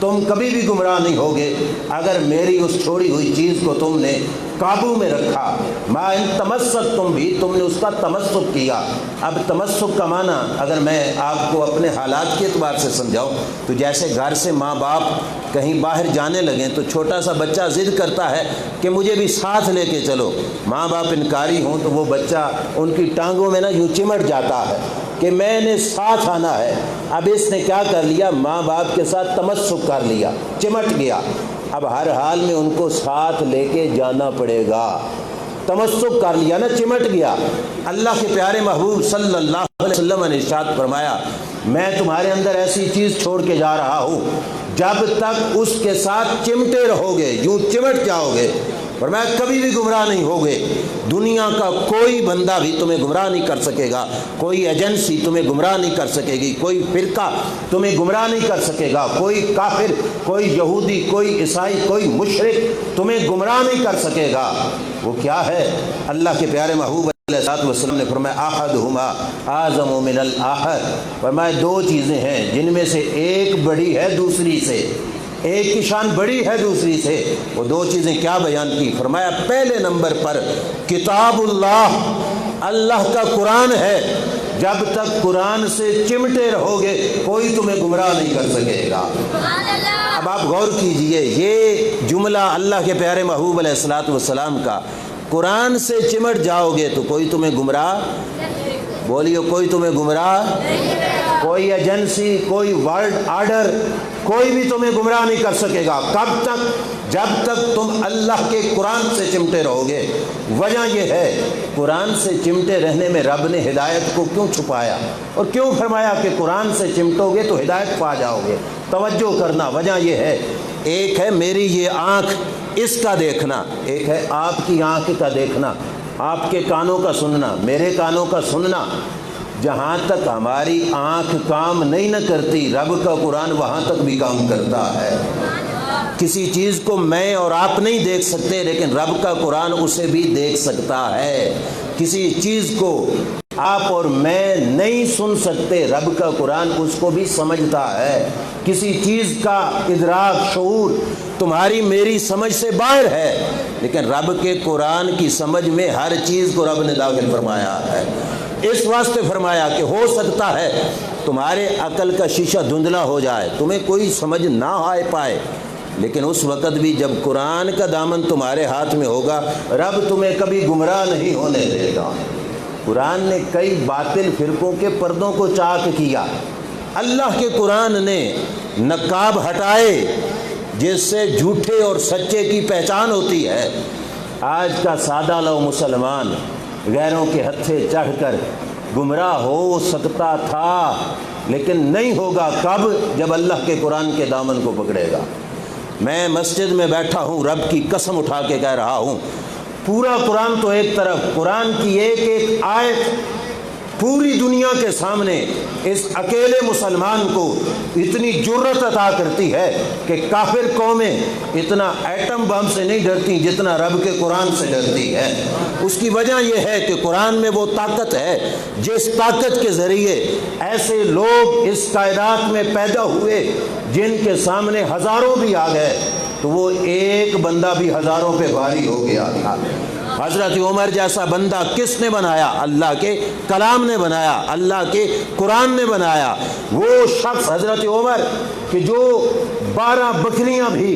تم کبھی بھی گمراہ نہیں ہوگے اگر میری اس چھوڑی ہوئی چیز کو تم نے قابو میں رکھا۔ ما ان تمسک تم بھی، تم نے اس کا تمسک کیا۔ اب تمسک کا معنی اگر میں آپ کو اپنے حالات کے اعتبار سے سمجھاؤں تو جیسے گھر سے ماں باپ کہیں باہر جانے لگیں تو چھوٹا سا بچہ ضد کرتا ہے کہ مجھے بھی ساتھ لے کے چلو، ماں باپ انکاری ہوں تو وہ بچہ ان کی ٹانگوں میں یوں چمٹ جاتا ہے کہ میں نے ساتھ آنا ہے۔ اب اس نے کیا کر لیا، ماں باپ کے ساتھ تمسک کر لیا، چمٹ گیا۔ اب ہر حال میں ان کو ساتھ لے کے جانا پڑے گا، تمسک کر لیا نا، چمٹ گیا۔ اللہ کے پیارے محبوب صلی اللہ علیہ وسلم نے ارشاد فرمایا میں تمہارے اندر ایسی چیز چھوڑ کے جا رہا ہوں جب تک اس کے ساتھ چمٹے رہو گے، یوں چمٹ جاؤ گے، فرمایا کبھی بھی گمراہ نہیں ہوگے۔ دنیا کا کوئی بندہ بھی تمہیں گمراہ نہیں کر سکے گا، کوئی ایجنسی تمہیں گمراہ نہیں کر سکے گی، کوئی فرقہ تمہیں گمراہ نہیں کر سکے گا، کوئی کافر، کوئی یہودی، کوئی عیسائی، کوئی مشرک تمہیں گمراہ نہیں کر سکے گا۔ وہ کیا ہے؟ اللہ کے پیارے محبوب علیہ الصلوۃ والسلام نے فرمایا احدہما اعظم من الاخر، فرمایا دو چیزیں ہیں جن میں سے ایک بڑی ہے دوسری سے، ایک کی شان بڑی ہے دوسری سے۔ وہ دو چیزیں کیا بیان کی؟ فرمایا پہلے نمبر پر کتاب اللہ، اللہ کا قرآن ہے، جب تک قرآن سے چمٹے رہو گے کوئی تمہیں گمراہ نہیں کر سکے گا۔ اب آپ غور کیجئے، یہ جملہ اللہ کے پیارے محبوب علیہ الصلوۃ والسلام کا، قرآن سے چمٹ جاؤ گے تو کوئی تمہیں گمراہ، بولیو کوئی تمہیں گمراہ، کوئی ایجنسی، کوئی ورلڈ آرڈر، کوئی بھی تمہیں گمراہ نہیں کر سکے گا۔ کب تک؟ جب تک تم اللہ کے قرآن سے چمٹے رہو گے۔ وجہ یہ ہے قرآن سے چمٹے رہنے میں رب نے ہدایت کو کیوں چھپایا اور کیوں فرمایا کہ قرآن سے چمٹو گے تو ہدایت پا جاؤ گے؟ توجہ کرنا، وجہ یہ ہے ایک ہے میری یہ آنکھ اس کا دیکھنا، ایک ہے آپ کی آنکھ کا دیکھنا، آپ کے کانوں کا سننا، میرے کانوں کا سننا۔ جہاں تک ہماری آنکھ کام نہیں نہ کرتی رب کا قرآن وہاں تک بھی کام کرتا ہے۔ کسی چیز کو میں اور آپ نہیں دیکھ سکتے لیکن رب کا قرآن اسے بھی دیکھ سکتا ہے۔ کسی چیز کو آپ اور میں نہیں سن سکتے، رب کا قرآن اس کو بھی سمجھتا ہے۔ کسی چیز کا ادراک، شعور تمہاری میری سمجھ سے باہر ہے لیکن رب کے قرآن کی سمجھ میں ہر چیز کو رب نے داخل فرمایا ہے۔ اس واسطے فرمایا کہ ہو سکتا ہے تمہارے عقل کا شیشہ دھندلا ہو جائے، تمہیں کوئی سمجھ نہ آ پائے، لیکن اس وقت بھی جب قرآن کا دامن تمہارے ہاتھ میں ہوگا رب تمہیں کبھی گمراہ نہیں ہونے دے گا۔ قرآن نے کئی باطل فرقوں کے پردوں کو چاک کیا، اللہ کے قرآن نے نقاب ہٹائے جس سے جھوٹے اور سچے کی پہچان ہوتی ہے۔ آج کا سادہ لو مسلمان غیروں کے ہتھے چڑھ کر گمراہ ہو سکتا تھا لیکن نہیں ہوگا، کب؟ جب اللہ کے قرآن کے دامن کو پکڑے گا۔ میں مسجد میں بیٹھا ہوں، رب کی قسم اٹھا کے کہہ رہا ہوں، پورا قرآن تو ایک طرف، قرآن کی ایک ایک آیت پوری دنیا کے سامنے اس اکیلے مسلمان کو اتنی جرت عطا کرتی ہے کہ کافر قومیں اتنا ایٹم بم سے نہیں ڈرتی جتنا رب کے قرآن سے ڈرتی ہے۔ اس کی وجہ یہ ہے کہ قرآن میں وہ طاقت ہے جس طاقت کے ذریعے ایسے لوگ اس کائنات میں پیدا ہوئے جن کے سامنے ہزاروں بھی آ گئے تو وہ ایک بندہ بھی ہزاروں پہ بھاری ہو گیا تھا۔ حضرت عمر جیسا بندہ کس نے بنایا؟ اللہ کے کلام نے بنایا، اللہ کے قرآن نے بنایا۔ وہ شخص حضرت عمر کہ جو 12 بکریاں بھی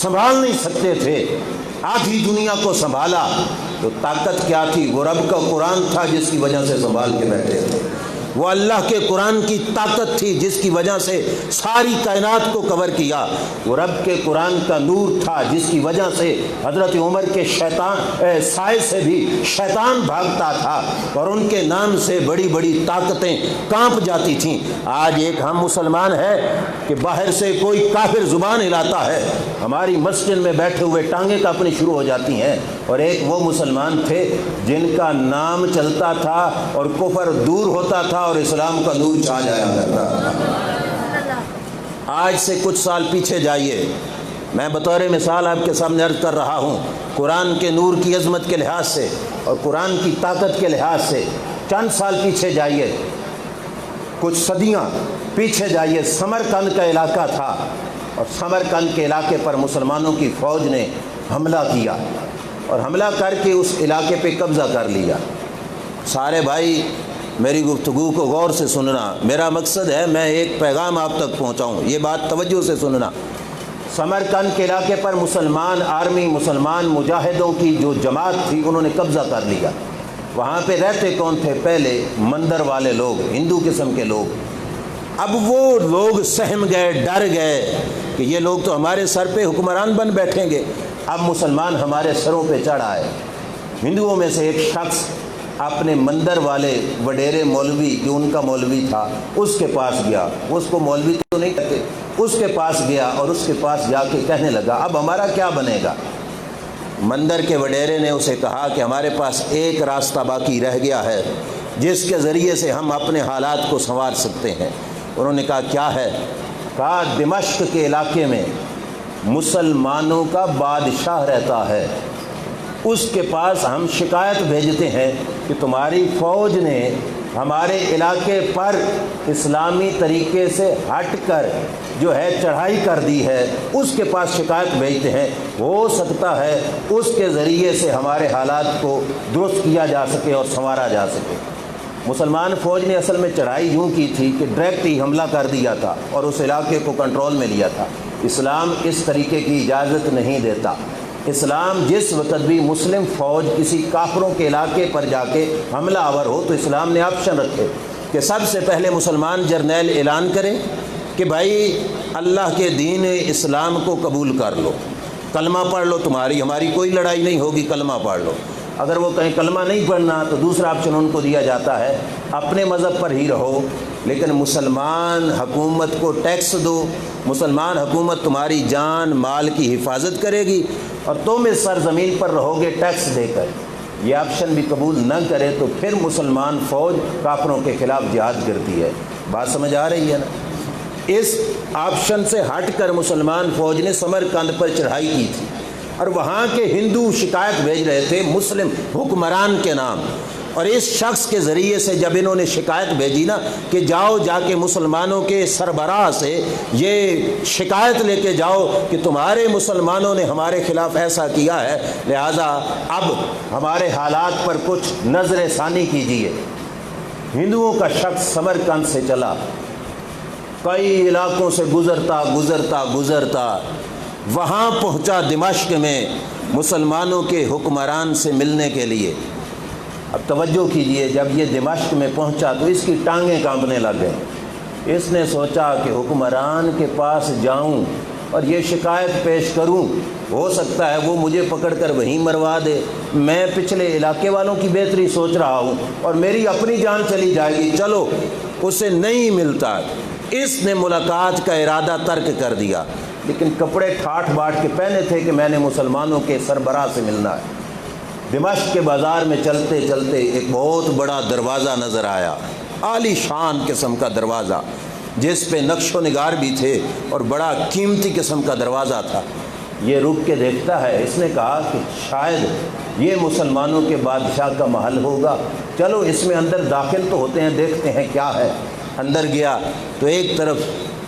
سنبھال نہیں سکتے تھے، آدھی دنیا کو سنبھالا، تو طاقت کیا تھی؟ وہ رب کا قرآن تھا جس کی وجہ سے سنبھال کے بیٹھے تھے۔ وہ اللہ کے قرآن کی طاقت تھی جس کی وجہ سے ساری کائنات کو کور کیا۔ وہ رب کے قرآن کا نور تھا جس کی وجہ سے حضرت عمر کے سائے سے بھی شیطان بھاگتا تھا اور ان کے نام سے بڑی بڑی طاقتیں کانپ جاتی تھیں۔ آج ایک ہم مسلمان ہے کہ باہر سے کوئی کافر زبان ہلاتا ہے، ہماری مسجد میں بیٹھے ہوئے ٹانگیں کانپنی شروع ہو جاتی ہیں، اور ایک وہ مسلمان تھے جن کا نام چلتا تھا اور کفر دور ہوتا تھا اور اسلام کا نور چھا جایا کرتا تھا۔ آج سے کچھ سال پیچھے جائیے، میں بطور مثال آپ کے سامنے عرض کر رہا ہوں، قرآن کے نور کی عظمت کے لحاظ سے اور قرآن کی طاقت کے لحاظ سے چند سال پیچھے جائیے، کچھ صدیاں پیچھے جائیے، سمرقند کا علاقہ تھا، اور سمرقند کے علاقے پر مسلمانوں کی فوج نے حملہ کیا اور حملہ کر کے اس علاقے پہ قبضہ کر لیا۔ سارے بھائی میری گفتگو کو غور سے سننا، میرا مقصد ہے میں ایک پیغام آپ تک پہنچاؤں، یہ بات توجہ سے سننا۔ سمرقند کے علاقے پر مسلمان آرمی، مسلمان مجاہدوں کی جو جماعت تھی انہوں نے قبضہ کر لیا۔ وہاں پہ رہتے کون تھے؟ پہلے مندر والے لوگ، ہندو قسم کے لوگ۔ اب وہ لوگ سہم گئے، ڈر گئے کہ یہ لوگ تو ہمارے سر پہ حکمران بن بیٹھیں گے، اب مسلمان ہمارے سروں پہ چڑھ آئے۔ ہندوؤں میں سے ایک شخص اپنے مندر والے وڈیرے مولوی جو ان کا مولوی تھا اس کے پاس گیا، اس کو مولوی تو نہیں کہتے، اس کے پاس گیا اور اس کے پاس جا کے کہنے لگا اب ہمارا کیا بنے گا؟ مندر کے وڈیرے نے اسے کہا کہ ہمارے پاس ایک راستہ باقی رہ گیا ہے جس کے ذریعے سے ہم اپنے حالات کو سنوار سکتے ہیں۔ انہوں نے کہا کیا ہے؟ کہا دمشق کے علاقے میں مسلمانوں کا بادشاہ رہتا ہے، اس کے پاس ہم شکایت بھیجتے ہیں کہ تمہاری فوج نے ہمارے علاقے پر اسلامی طریقے سے ہٹ کر جو ہے چڑھائی کر دی ہے، اس کے پاس شکایت بھیجتے ہیں، ہو سکتا ہے اس کے ذریعے سے ہمارے حالات کو درست کیا جا سکے اور سنوارا جا سکے۔ مسلمان فوج نے اصل میں چڑھائی یوں کی تھی کہ ڈائریکٹ ہی حملہ کر دیا تھا اور اس علاقے کو کنٹرول میں لیا تھا۔ اسلام اس طریقے کی اجازت نہیں دیتا۔ اسلام جس وقت بھی مسلم فوج کسی کافروں کے علاقے پر جا کے حملہ آور ہو تو اسلام نے آپشن رکھے کہ سب سے پہلے مسلمان جرنیل اعلان کرے کہ بھائی اللہ کے دین اسلام کو قبول کر لو، کلمہ پڑھ لو، تمہاری ہماری کوئی لڑائی نہیں ہوگی، کلمہ پڑھ لو۔ اگر وہ کہیں کلمہ نہیں پڑھنا تو دوسرا آپشن ان کو دیا جاتا ہے اپنے مذہب پر ہی رہو، لیکن مسلمان حکومت کو ٹیکس دو، مسلمان حکومت تمہاری جان مال کی حفاظت کرے گی اور تم اس سرزمین پر رہو گے ٹیکس دے کر۔ یہ آپشن بھی قبول نہ کرے تو پھر مسلمان فوج کافروں کے خلاف جہاد کرتی ہے۔ بات سمجھ آ رہی ہے نا؟ اس آپشن سے ہٹ کر مسلمان فوج نے سمرقند پر چڑھائی کی تھی اور وہاں کے ہندو شکایت بھیج رہے تھے مسلم حکمران کے نام، اور اس شخص کے ذریعے سے جب انہوں نے شکایت بھیجی نا کہ جاؤ جا کے مسلمانوں کے سربراہ سے یہ شکایت لے کے جاؤ کہ تمہارے مسلمانوں نے ہمارے خلاف ایسا کیا ہے، لہٰذا اب ہمارے حالات پر کچھ نظر ثانی کیجیے۔ ہندوؤں کا شخص سمرقند سے چلا، کئی علاقوں سے گزرتا وہاں پہنچا دمشق میں مسلمانوں کے حکمران سے ملنے کے لیے۔ اب توجہ کیجئے، جب یہ دمشق میں پہنچا تو اس کی ٹانگیں کانپنے لگ گئیں۔ اس نے سوچا کہ حکمران کے پاس جاؤں اور یہ شکایت پیش کروں، ہو سکتا ہے وہ مجھے پکڑ کر وہیں مروا دے، میں پچھلے علاقے والوں کی بہتری سوچ رہا ہوں اور میری اپنی جان چلی جائے گی، چلو اسے نہیں ملتا۔ اس نے ملاقات کا ارادہ ترک کر دیا، لیکن کپڑے ٹھاٹھ باٹھ کے پہنے تھے کہ میں نے مسلمانوں کے سربراہ سے ملنا ہے۔ دمشق کے بازار میں چلتے چلتے ایک بہت بڑا دروازہ نظر آیا، عالی شان قسم کا دروازہ جس پہ نقش و نگار بھی تھے اور بڑا قیمتی قسم کا دروازہ تھا۔ یہ رک کے دیکھتا ہے، اس نے کہا کہ شاید یہ مسلمانوں کے بادشاہ کا محل ہوگا، چلو اس میں اندر داخل تو ہوتے ہیں، دیکھتے ہیں کیا ہے۔ اندر گیا تو ایک طرف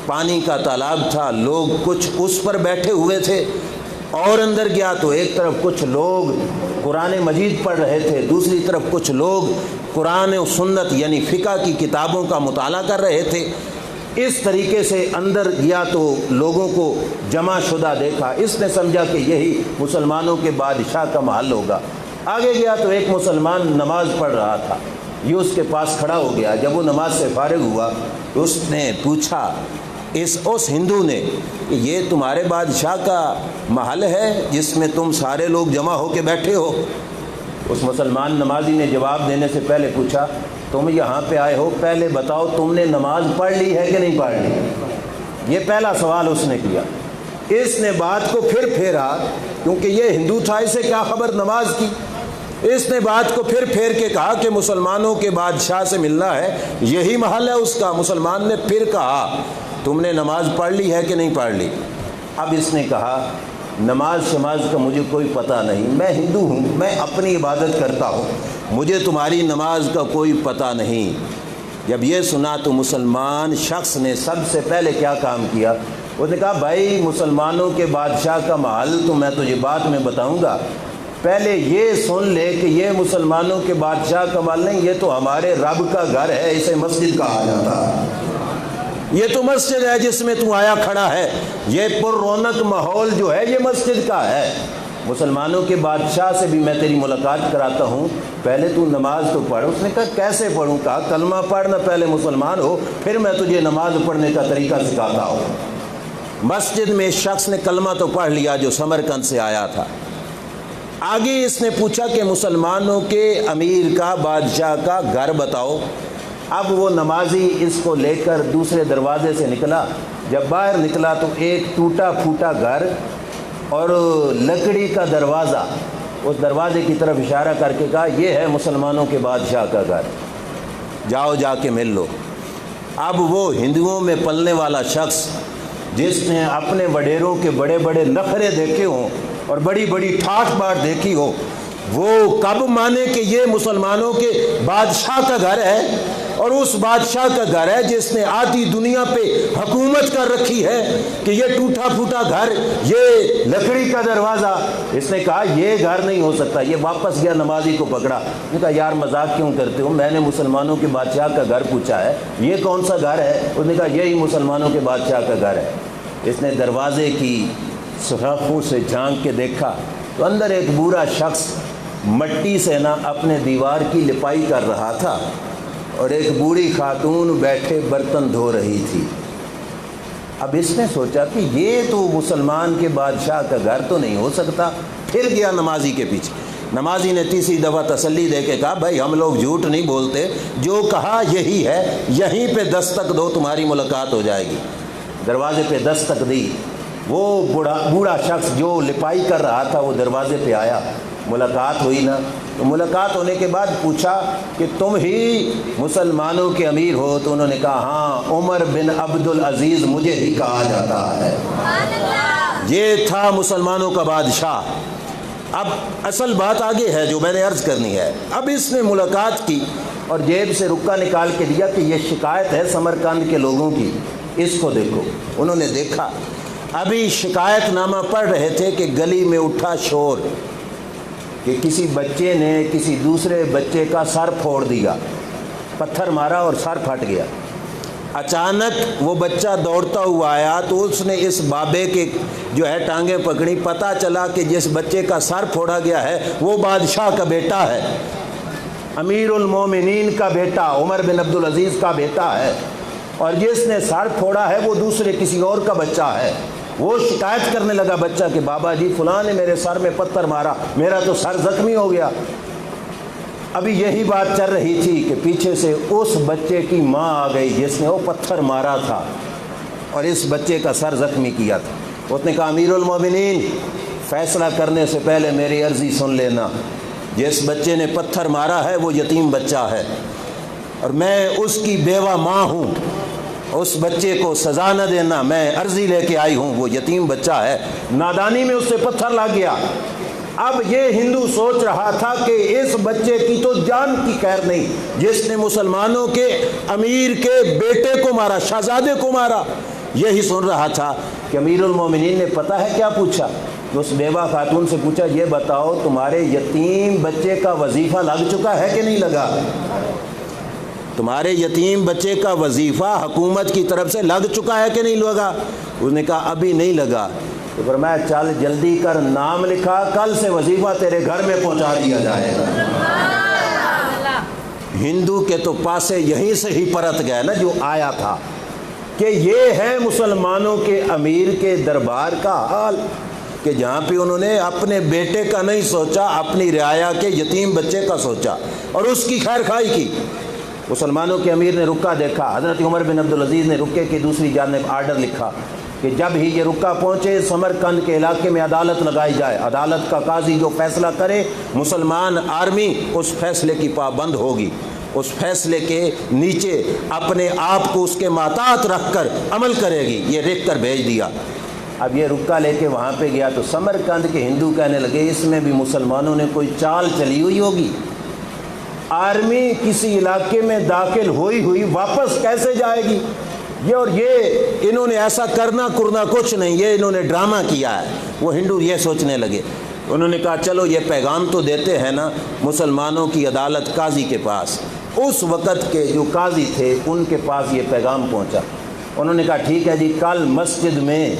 پانی کا تالاب تھا، لوگ کچھ اس پر بیٹھے ہوئے تھے، اور اندر گیا تو ایک طرف کچھ لوگ قرآن مجید پڑھ رہے تھے، دوسری طرف کچھ لوگ قرآن و سنت یعنی فقہ کی کتابوں کا مطالعہ کر رہے تھے۔ اس طریقے سے اندر گیا تو لوگوں کو جمع شدہ دیکھا، اس نے سمجھا کہ یہی مسلمانوں کے بادشاہ کا محل ہوگا۔ آگے گیا تو ایک مسلمان نماز پڑھ رہا تھا، یہ اس کے پاس کھڑا ہو گیا۔ جب وہ نماز سے فارغ ہوا تو اس نے پوچھا اس ہندو نے کہ یہ تمہارے بادشاہ کا محل ہے جس میں تم سارے لوگ جمع ہو کے بیٹھے ہو؟ اس مسلمان نمازی نے جواب دینے سے پہلے پوچھا تم یہاں پہ آئے ہو، پہلے بتاؤ تم نے نماز پڑھ لی ہے کہ نہیں پڑھ لی؟ یہ پہلا سوال اس نے کیا۔ اس نے بات کو پھر پھیرا، کیونکہ یہ ہندو تھا، اسے کیا خبر نماز کی۔ اس نے بات کو پھر پھیر کے کہا کہ مسلمانوں کے بادشاہ سے ملنا ہے، یہی محل ہے اس کا۔ مسلمان نے پھر کہا تم نے نماز پڑھ لی ہے کہ نہیں پڑھ لی؟ اب اس نے کہا نماز شماز کا مجھے کوئی پتہ نہیں، میں ہندو ہوں، میں اپنی عبادت کرتا ہوں، مجھے تمہاری نماز کا کوئی پتہ نہیں۔ جب یہ سنا تو مسلمان شخص نے سب سے پہلے کیا کام کیا؟ اس نے کہا بھائی مسلمانوں کے بادشاہ کا محل تو میں تجھے بعد میں بتاؤں گا، پہلے یہ سن لے کہ یہ مسلمانوں کے بادشاہ کا محل نہیں، یہ تو ہمارے رب کا گھر ہے، اسے مسجد کہا جاتا ہے، یہ تو مسجد ہے جس میں تو آیا کھڑا ہے، یہ پر رونق ماحول جو ہے یہ مسجد کا ہے، مسلمانوں کے بادشاہ سے بھی میں تیری ملاقات کراتا ہوں، پہلے تو نماز تو پڑھ۔ اس نے کہا کیسے پڑھوں؟ کہا کلمہ پڑھنا، پہلے مسلمان ہو پھر میں تجھے نماز پڑھنے کا طریقہ سکھاتا ہوں۔ مسجد میں ایک شخص نے کلمہ تو پڑھ لیا جو سمرقند سے آیا تھا۔ آگے اس نے پوچھا کہ مسلمانوں کے امیر کا، بادشاہ کا گھر بتاؤ۔ اب وہ نمازی اس کو لے کر دوسرے دروازے سے نکلا، جب باہر نکلا تو ایک ٹوٹا پھوٹا گھر اور لکڑی کا دروازہ، اس دروازے کی طرف اشارہ کر کے کہا یہ ہے مسلمانوں کے بادشاہ کا گھر، جاؤ جا کے مل لو۔ اب وہ ہندوؤں میں پلنے والا شخص جس نے اپنے وڈیروں کے بڑے بڑے نخرے دیکھے ہوں اور بڑی بڑی ٹھاٹ باٹ دیکھی ہو، وہ کب مانے کہ یہ مسلمانوں کے بادشاہ کا گھر ہے، اور اس بادشاہ کا گھر ہے جس نے آدھی دنیا پہ حکومت کر رکھی ہے، کہ یہ ٹوٹا پھوٹا گھر، یہ لکڑی کا دروازہ۔ اس نے کہا یہ گھر نہیں ہو سکتا۔ یہ واپس گیا، نمازی کو پکڑا، نے کہا یار مذاق کیوں کرتے ہو، میں نے مسلمانوں کے بادشاہ کا گھر پوچھا ہے، یہ کون سا گھر ہے؟ اس نے کہا یہی مسلمانوں کے بادشاہ کا گھر ہے۔ اس نے دروازے کی سوراخوں سے جھانک کے دیکھا تو اندر ایک بوڑھا شخص مٹی سے نہ اپنے دیوار کی لپائی کر رہا تھا، اور ایک بوڑھی خاتون بیٹھے برتن دھو رہی تھی۔ اب اس نے سوچا کہ یہ تو مسلمان کے بادشاہ کا گھر تو نہیں ہو سکتا، پھر گیا نمازی کے پیچھے۔ نمازی نے تیسری دفعہ تسلی دے کے کہا بھائی ہم لوگ جھوٹ نہیں بولتے، جو کہا یہی ہے، یہیں پہ دستک دو تمہاری ملاقات ہو جائے گی۔ دروازے پہ دستک دی، وہ بوڑھا شخص جو لپائی کر رہا تھا وہ دروازے پہ آیا، ملاقات ہوئی نا، تو ملاقات ہونے کے بعد پوچھا کہ تم ہی مسلمانوں کے امیر ہو؟ تو انہوں نے کہا ہاں، عمر بن عبدالعزیز مجھے ہی کہا جاتا ہے۔ یہ تھا مسلمانوں کا بادشاہ۔ اب اصل بات آگے ہے جو میں نے عرض کرنی ہے۔ اب اس نے ملاقات کی اور جیب سے رکا نکال کے دیا کہ یہ شکایت ہے سمرقند کے لوگوں کی، اس کو دیکھو۔ انہوں نے دیکھا، ابھی شکایت نامہ پڑھ رہے تھے کہ گلی میں اٹھا شور کہ کسی بچے نے کسی دوسرے بچے کا سر پھوڑ دیا، پتھر مارا اور سر پھٹ گیا۔ اچانک وہ بچہ دوڑتا ہوا آیا تو اس نے اس بابے کے جو ہے ٹانگیں پکڑی، پتہ چلا کہ جس بچے کا سر پھوڑا گیا ہے وہ بادشاہ کا بیٹا ہے، امیر المومنین کا بیٹا، عمر بن عبدالعزیز کا بیٹا ہے، اور جس نے سر پھوڑا ہے وہ دوسرے کسی اور کا بچہ ہے۔ وہ شکایت کرنے لگا بچہ کہ بابا جی فلاں نے میرے سر میں پتھر مارا، میرا تو سر زخمی ہو گیا۔ ابھی یہی بات چل رہی تھی کہ پیچھے سے اس بچے کی ماں آ گئی جس نے وہ پتھر مارا تھا اور اس بچے کا سر زخمی کیا تھا۔ اس نے کہا امیر المومنین، فیصلہ کرنے سے پہلے میری عرضی سن لینا، جس بچے نے پتھر مارا ہے وہ یتیم بچہ ہے، اور میں اس کی بیوہ ماں ہوں، اس بچے کو سزا نہ دینا، میں عرضی لے کے آئی ہوں، وہ یتیم بچہ ہے، نادانی میں اس سے پتھر لگ گیا۔ اب یہ ہندو سوچ رہا تھا کہ اس بچے کی تو جان کی خیر نہیں، جس نے مسلمانوں کے امیر کے بیٹے کو مارا، شہزادے کو مارا۔ یہی سن رہا تھا کہ امیر المومنین نے پتہ ہے کیا پوچھا؟ اس بیوہ خاتون سے پوچھا یہ بتاؤ تمہارے یتیم بچے کا وظیفہ لگ چکا ہے کہ نہیں لگا؟ تمہارے یتیم بچے کا وظیفہ حکومت کی طرف سے لگ چکا ہے کہ نہیں لگا؟ اس نے کہا ابھی نہیں لگا۔ تو فرمایا چل جلدی کر، نام لکھا، کل سے وظیفہ تیرے گھر میں پہنچا دیا جائے گا۔ ہندو کے تو پاسے یہیں سے ہی پرت گئے نا جو آیا تھا، کہ یہ ہے مسلمانوں کے امیر کے دربار کا حال، کہ جہاں پہ انہوں نے اپنے بیٹے کا نہیں سوچا، اپنی رعایا کے یتیم بچے کا سوچا اور اس کی خیر خواہی کی۔ مسلمانوں کے امیر نے رکا دیکھا، حضرت عمر بن عبدالعزیز نے رکے کی دوسری جانب آرڈر لکھا کہ جب ہی یہ رکا پہنچے سمرقند کے علاقے میں عدالت لگائی جائے، عدالت کا قاضی جو فیصلہ کرے مسلمان آرمی اس فیصلے کی پابند ہوگی، اس فیصلے کے نیچے اپنے آپ کو اس کے ماتحت رکھ کر عمل کرے گی۔ یہ لکھ کر بھیج دیا۔ اب یہ رکا لے کے وہاں پہ گیا تو سمرقند کے ہندو کہنے لگے اس میں بھی مسلمانوں نے کوئی چال چلی ہوئی ہوگی، آرمی کسی علاقے میں داخل ہوئی واپس کیسے جائے گی؟ یہ انہوں نے ایسا کرنا کچھ نہیں، یہ انہوں نے ڈرامہ کیا ہے۔ وہ ہندو یہ سوچنے لگے، انہوں نے کہا چلو یہ پیغام تو دیتے ہیں نا مسلمانوں کی عدالت قاضی کے پاس۔ اس وقت کے جو قاضی تھے ان کے پاس یہ پیغام پہنچا، انہوں نے کہا ٹھیک ہے جی، کل مسجد میں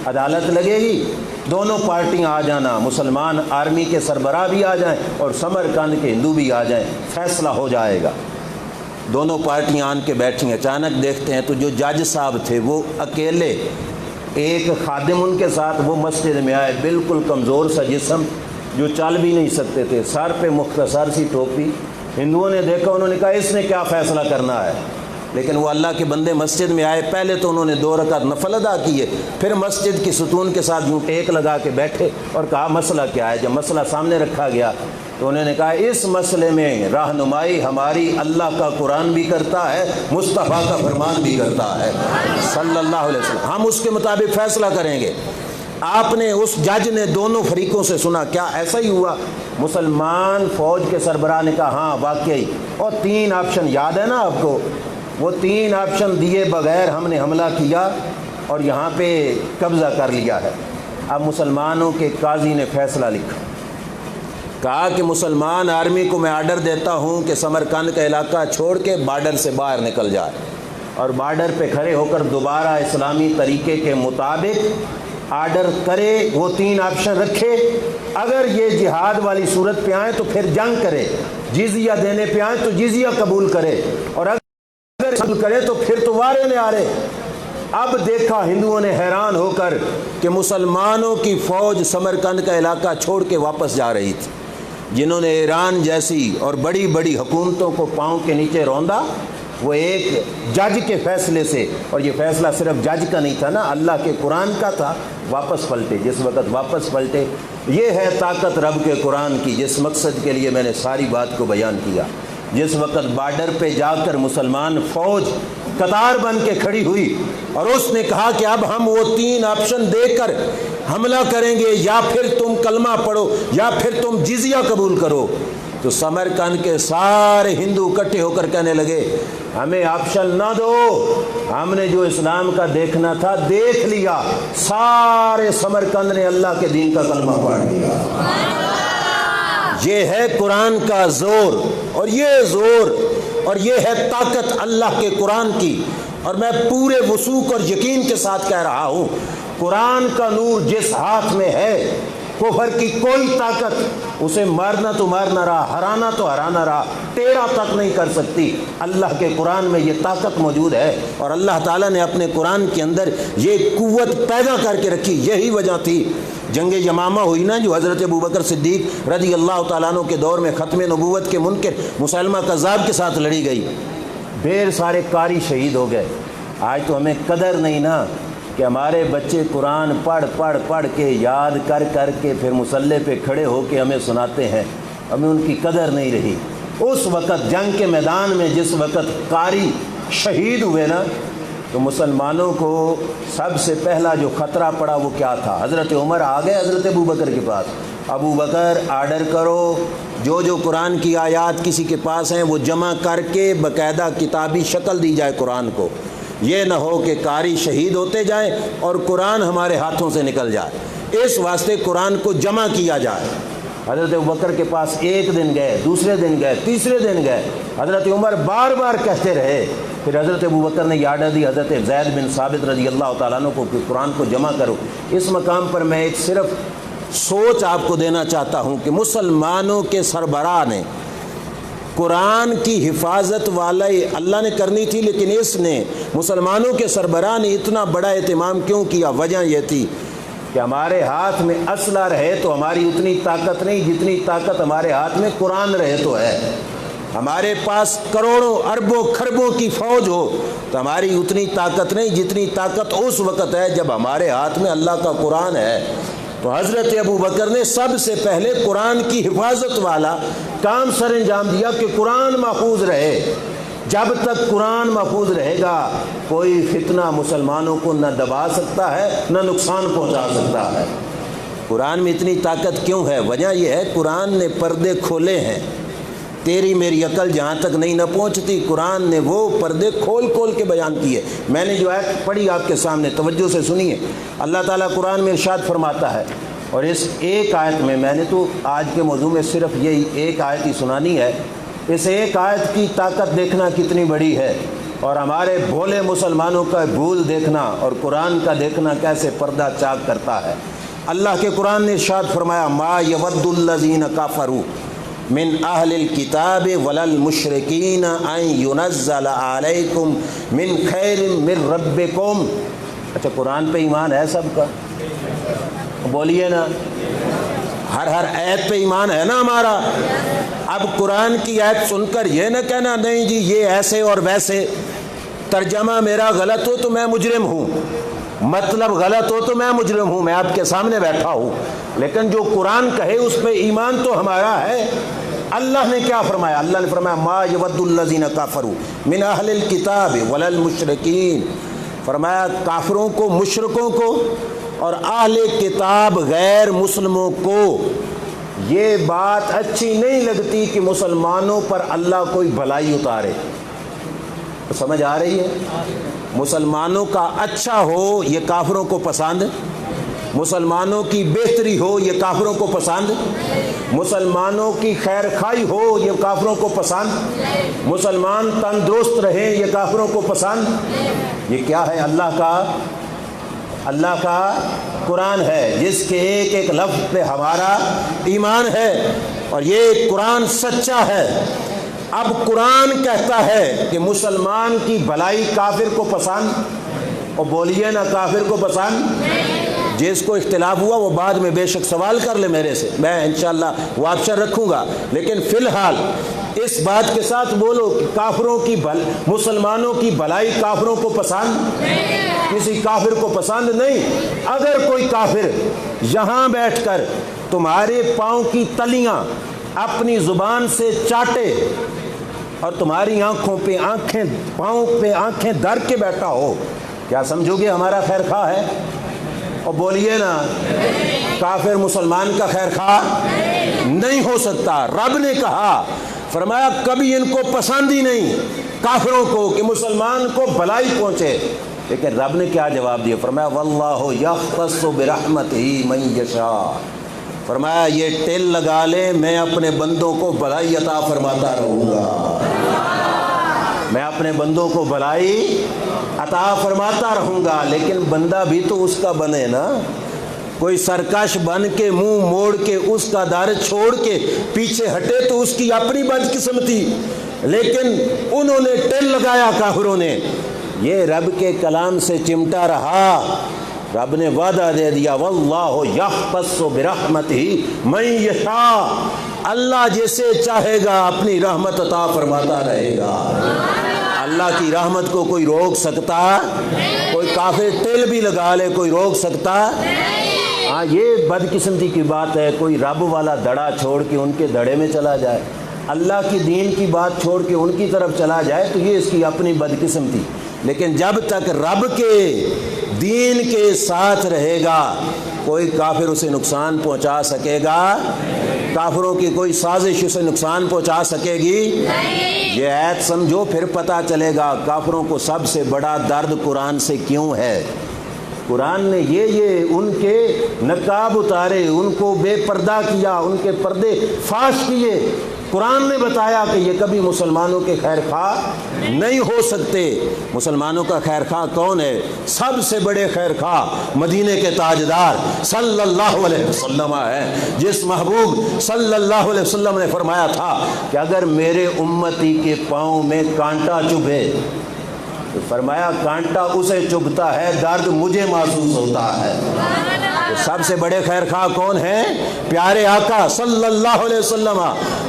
عدالت لگے گی، دونوں پارٹیاں آ جانا، مسلمان آرمی کے سربراہ بھی آ جائیں اور سمرقند کے ہندو بھی آ جائیں، فیصلہ ہو جائے گا۔ دونوں پارٹیاں آن کے بیٹھیں، اچانک دیکھتے ہیں تو جو جج صاحب تھے وہ اکیلے، ایک خادم ان کے ساتھ، وہ مسجد میں آئے، بالکل کمزور سا جسم، جو چل بھی نہیں سکتے تھے، سر پہ مختصر سی ٹوپی۔ ہندوؤں نے دیکھا، انہوں نے کہا اس نے کیا فیصلہ کرنا ہے، لیکن وہ اللہ کے بندے مسجد میں آئے، پہلے تو انہوں نے 2 رکعت نفل ادا کیے، پھر مسجد کی ستون کے ساتھ یوں ٹیک لگا کے بیٹھے اور کہا مسئلہ کیا ہے۔ جب مسئلہ سامنے رکھا گیا تو انہوں نے کہا اس مسئلے میں رہنمائی ہماری اللہ کا قرآن بھی کرتا ہے، مصطفیٰ کا فرمان بھی کرتا ہے صلی اللہ علیہ وسلم، ہم اس کے مطابق فیصلہ کریں گے۔ آپ نے، اس جج نے دونوں فریقوں سے سنا، کیا ایسا ہی ہوا؟ مسلمان فوج کے سربراہ نے کہا ہاں واقعی، اور 3 آپشن یاد ہے نا آپ کو، وہ 3 آپشن دیے بغیر ہم نے حملہ کیا اور یہاں پہ قبضہ کر لیا ہے۔ اب مسلمانوں کے قاضی نے فیصلہ لکھا، کہا کہ مسلمان آرمی کو میں آرڈر دیتا ہوں کہ سمرقند کا علاقہ چھوڑ کے بارڈر سے باہر نکل جائے اور بارڈر پہ کھڑے ہو کر دوبارہ اسلامی طریقے کے مطابق آرڈر کرے۔ وہ 3 آپشن رکھے، اگر یہ جہاد والی صورت پہ آئیں تو پھر جنگ کرے، جزیہ دینے پہ آئیں تو جزیہ قبول کرے، اور اگر قبول کرے تو پھر تو وارے نے آرے۔ اب دیکھا ہندوؤں نے حیران ہو کر کہ مسلمانوں کی فوج سمرقند کا علاقہ چھوڑ کے واپس جا رہی تھی، جنہوں نے ایران جیسی اور بڑی بڑی حکومتوں کو پاؤں کے نیچے روندا، وہ ایک جج کے فیصلے سے، اور یہ فیصلہ صرف جج کا نہیں تھا نا، اللہ کے قرآن کا تھا، واپس پلٹے۔ جس وقت واپس پلٹے، یہ ہے طاقت رب کے قرآن کی، جس مقصد کے لیے میں نے ساری بات کو بیان کیا۔ جس وقت بارڈر پہ جا کر مسلمان فوج قطار بن کے کھڑی ہوئی اور اس نے کہا کہ اب ہم وہ 3 آپشن دے کر حملہ کریں گے، یا پھر تم کلمہ پڑھو یا پھر تم جزیہ قبول کرو، تو سمرقند کے سارے ہندو اکٹھے ہو کر کہنے لگے ہمیں آپشن نہ دو، ہم نے جو اسلام کا دیکھنا تھا دیکھ لیا۔ سارے سمرقند نے اللہ کے دین کا کلمہ پڑھ لیا۔ یہ ہے قرآن کا زور، اور یہ زور اور یہ ہے طاقت اللہ کے قرآن کی، اور میں پورے وثوق اور یقین کے ساتھ کہہ رہا ہوں، قرآن کا نور جس ہاتھ میں ہے، کفر کی کوئی طاقت اسے مارنا تو مارنا رہا، ہرانا تو ہرانا رہا، ٹیڑھا تک نہیں کر سکتی۔ اللہ کے قرآن میں یہ طاقت موجود ہے، اور اللہ تعالیٰ نے اپنے قرآن کے اندر یہ قوت پیدا کر کے رکھی۔ یہی وجہ تھی جنگ یمامہ ہوئی نا، جو حضرت ابوبکر صدیق رضی اللہ تعالیٰ عنہ کے دور میں ختم نبوت کے منکر مسیلمہ کذاب کے ساتھ لڑی گئی، ڈھیر سارے قاری شہید ہو گئے۔ آج تو ہمیں قدر نہیں نا کہ ہمارے بچے قرآن پڑھ کے یاد کر کے پھر مصلی پہ کھڑے ہو کے ہمیں سناتے ہیں، ہمیں ان کی قدر نہیں رہی۔ اس وقت جنگ کے میدان میں جس وقت قاری شہید ہوئے نا، تو مسلمانوں کو سب سے پہلا جو خطرہ پڑا وہ کیا تھا؟ حضرت عمر آ گئے حضرت ابوبکر کے پاس، ابوبکر آرڈر کرو جو قرآن کی آیات کسی کے پاس ہیں وہ جمع کر کے باقاعدہ کتابی شکل دی جائے قرآن کو، یہ نہ ہو کہ قاری شہید ہوتے جائیں اور قرآن ہمارے ہاتھوں سے نکل جائے، اس واسطے قرآن کو جمع کیا جائے۔ حضرت ابوبکر کے پاس 1 دن گئے، دوسرے دن گئے، تیسرے دن گئے، حضرت عمر بار بار کہتے رہے، پھر حضرت ابوبکر نے یہ آرڈر دی حضرت زید بن ثابت رضی اللہ تعالیٰ عنہ کو کہ قرآن کو جمع کرو۔ اس مقام پر میں ایک صرف سوچ آپ کو دینا چاہتا ہوں کہ مسلمانوں کے سربراہ نے قرآن کی حفاظت والا اللہ نے کرنی تھی، لیکن اس نے مسلمانوں کے سربراہ نے اتنا بڑا اہتمام کیوں کیا؟ وجہ یہ تھی کہ ہمارے ہاتھ میں اسلحہ رہے تو ہماری اتنی طاقت نہیں جتنی طاقت ہمارے ہاتھ میں قرآن رہے تو ہے۔ ہمارے پاس کروڑوں اربوں خربوں کی فوج ہو تو ہماری اتنی طاقت نہیں جتنی طاقت اس وقت ہے جب ہمارے ہاتھ میں اللہ کا قرآن ہے۔ تو حضرت ابوبکر نے سب سے پہلے قرآن کی حفاظت والا کام سر انجام دیا کہ قرآن محفوظ رہے۔ جب تک قرآن محفوظ رہے گا کوئی فتنہ مسلمانوں کو نہ دبا سکتا ہے نہ نقصان پہنچا سکتا ہے۔ قرآن میں اتنی طاقت کیوں ہے؟ وجہ یہ ہے قرآن نے پردے کھولے ہیں، تیری میری عقل جہاں تک نہیں نہ پہنچتی، قرآن نے وہ پردے کھول کھول کے بیان کیے۔ میں نے جو آیت پڑھی آپ کے سامنے توجہ سے سنیے، اللہ تعالیٰ قرآن میں ارشاد فرماتا ہے، اور اس ایک آیت میں نے تو آج کے موضوع میں صرف یہی ایک آیت ہی سنانی ہے، اس ایک آیت کی طاقت دیکھنا کتنی بڑی ہے، اور ہمارے بھولے مسلمانوں کا بھول دیکھنا اور قرآن کا دیکھنا کیسے پردہ چاک کرتا ہے۔ اللہ کے قرآن نے ارشاد فرمایا، ما یود الذین کفروا من اہل الکتاب ولا المشرکین ان ینزل علیکم من خیر من ربکم۔ اچھا، قرآن پہ ایمان ہے سب کا؟ بولیے نا، ہر آیت پہ ایمان ہے نا ہمارا؟ اب قرآن کی آیت سن کر یہ نہ کہنا نہیں جی یہ ایسے اور ویسے، ترجمہ میرا غلط ہو تو میں مجرم ہوں، مطلب غلط ہو تو میں مجرم ہوں، میں آپ کے سامنے بیٹھا ہوں، لیکن جو قرآن کہے اس پہ ایمان تو ہمارا ہے۔ اللہ نے کیا فرمایا؟ اللہ نے فرمایا، ما یود الذین کفروا من اہل الکتاب ولا المشرکین، فرمایا کافروں کو، مشرکوں کو اور اہل کتاب غیر مسلموں کو یہ بات اچھی نہیں لگتی کہ مسلمانوں پر اللہ کوئی بھلائی اتارے۔ سمجھ آ رہی ہے؟ مسلمانوں کا اچھا ہو یہ کافروں کو پسند، مسلمانوں کی بہتری ہو یہ کافروں کو پسند، مسلمانوں کی خیر خواہی ہو یہ کافروں کو پسند، مسلمان تندرست رہیں یہ کافروں کو پسند۔ یہ کیا ہے؟ اللہ کا قرآن ہے، جس کے ایک ایک لفظ پہ ہمارا ایمان ہے، اور یہ قرآن سچا ہے۔ اب قرآن کہتا ہے کہ مسلمان کی بھلائی کافر کو پسند، اور بولیے نا کافر کو پسند۔ جس کو اختلاف ہوا وہ بعد میں بے شک سوال کر لے میرے سے، میں انشاءاللہ وہ آپشن رکھوں گا، لیکن فی الحال اس بات کے ساتھ بولو کہ کافروں کی مسلمانوں کی بھلائی کافروں کو پسند، کسی کافر کو پسند نہیں۔ اگر کوئی کافر یہاں بیٹھ کر تمہارے پاؤں کی تلیاں اپنی زبان سے چاٹے اور تمہاری آنکھوں پہ آنکھیں، پاؤں پہ آنکھیں دھر کے بیٹھا ہو، کیا سمجھو گے ہمارا خیر خواہ ہے؟ اور بولیے نا، کافر مسلمان کا خیر خواہ نہیں ہو سکتا۔ رب نے کہا، فرمایا کبھی ان کو پسند ہی نہیں کافروں کو کہ مسلمان کو بھلائی پہنچے، لیکن رب نے کیا جواب دیا؟ فرمایا واللہ یختص برحمتہ من یشاء، فرمایا یہ ٹیل لگا لے، میں اپنے بندوں کو بھلائی عطا فرماتا رہوں گا، میں اپنے بندوں کو بھلائی عطا فرماتا رہوں گا، لیکن بندہ بھی تو اس کا بنے نا۔ کوئی سرکش بن کے منہ موڑ کے اس کا دار چھوڑ کے پیچھے ہٹے تو اس کی اپنی بدقسمتی، لیکن انہوں نے ٹیل لگایا کافروں نے، یہ رب کے کلام سے چمٹا رہا۔ رب نے وعدہ دے دیا، واللہ یختص برحمتہ من یشاء، اللہ جیسے چاہے گا اپنی رحمت عطا فرماتا رہے گا۔ اللہ کی رحمت کو کوئی روک سکتا؟ کوئی کافر ٹیل بھی لگا لے کوئی روک سکتا؟ ہاں، یہ بدقسمتی کی بات ہے، کوئی رب والا دڑا چھوڑ کے ان کے دڑے میں چلا جائے، اللہ کی دین کی بات چھوڑ کے ان کی طرف چلا جائے، تو یہ اس کی اپنی بدقسمتی۔ لیکن جب تک رب کے دین کے ساتھ رہے گا کوئی کافر اسے نقصان پہنچا سکے گا؟ کافروں کی کوئی سازش اسے نقصان پہنچا سکے گی؟ یہ آیت سمجھو، پھر پتہ چلے گا کافروں کو سب سے بڑا درد قرآن سے کیوں ہے۔ قرآن نے یہ ان کے نقاب اتارے، ان کو بے پردہ کیا، ان کے پردے فاش کیے۔ قرآن نے بتایا کہ یہ کبھی مسلمانوں کے خیر خواہ نہیں ہو سکتے۔ مسلمانوں کا خیر خواہ کون ہے؟ سب سے بڑے خیر خواہ مدینے کے تاجدار صلی اللہ علیہ وسلم ہے، جس محبوب صلی اللہ علیہ وسلم نے فرمایا تھا کہ اگر میرے امتی کے پاؤں میں کانٹا چبھے تو فرمایا کانٹا اسے چبھتا ہے، درد مجھے محسوس ہوتا ہے۔ تو سب سے بڑے خیر خواہ کون ہیں؟ پیارے آقا صلی اللہ علیہ وسلم،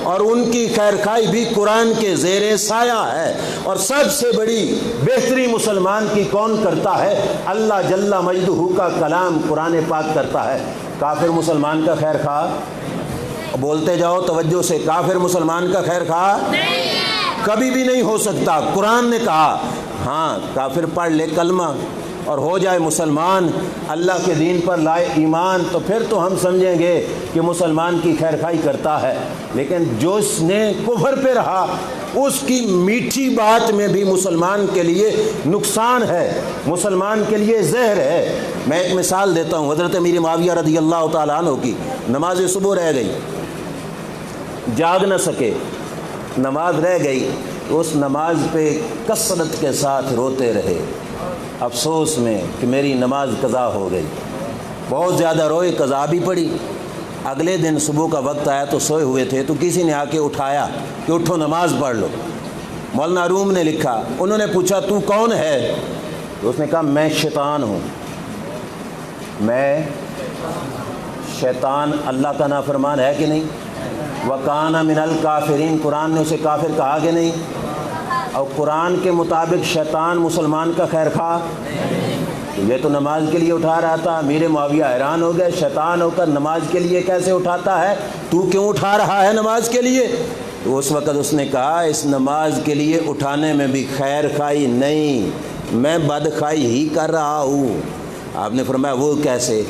اور ان کی خیر خواہی بھی قرآن کے زیر سایہ ہے۔ اور سب سے بڑی بہتری مسلمان کی کون کرتا ہے؟ اللہ جل مجدہ کا کلام قرآن پاک کرتا ہے۔ کافر مسلمان کا خیر خواہ؟ بولتے جاؤ توجہ سے، کافر مسلمان کا خیر خواہ کبھی بھی نہیں ہو سکتا۔ قرآن نے کہا ہاں کافر پڑھ لے کلمہ، اور ہو جائے مسلمان، اللہ کے دین پر لائے ایمان، تو پھر تو ہم سمجھیں گے کہ مسلمان کی خیر خواہی کرتا ہے۔ لیکن جو اس نے کفر پہ رہا، اس کی میٹھی بات میں بھی مسلمان کے لیے نقصان ہے، مسلمان کے لیے زہر ہے۔ میں ایک مثال دیتا ہوں، حضرت امیر معاویہ رضی اللہ تعالیٰ عنہ کی نماز صبح رہ گئی، جاگ نہ سکے، نماز رہ گئی، اس نماز پہ کثرت کے ساتھ روتے رہے افسوس میں کہ میری نماز قضا ہو گئی۔ بہت زیادہ روئے، قضا بھی پڑی۔ اگلے دن صبح کا وقت آیا تو سوئے ہوئے تھے، تو کسی نے آ کے اٹھایا کہ اٹھو نماز پڑھ لو۔ مولانا روم نے لکھا، انہوں نے پوچھا تو کون ہے؟ تو اس نے کہا میں شیطان ہوں۔ میں شیطان اللہ کا نافرمان ہے کہ نہیں؟ وَكَانَ مِنَ الْكَافِرِينَ، قرآن نے اسے کافر کہا کہ نہیں؟ اور قرآن کے مطابق شیطان مسلمان کا خیر خواہ؟ یہ تو نماز کے لیے اٹھا رہا تھا۔ امیر معاویہ حیران ہو گئے، شیطان ہو کر نماز کے لیے کیسے اٹھاتا ہے؟ تو کیوں اٹھا رہا ہے نماز کے لیے؟ تو اس وقت اس نے کہا اس نماز کے لیے اٹھانے میں بھی خیر خواہی نہیں، میں بدخواہی ہی کر رہا ہوں۔ آپ نے فرمایا وہ کیسے؟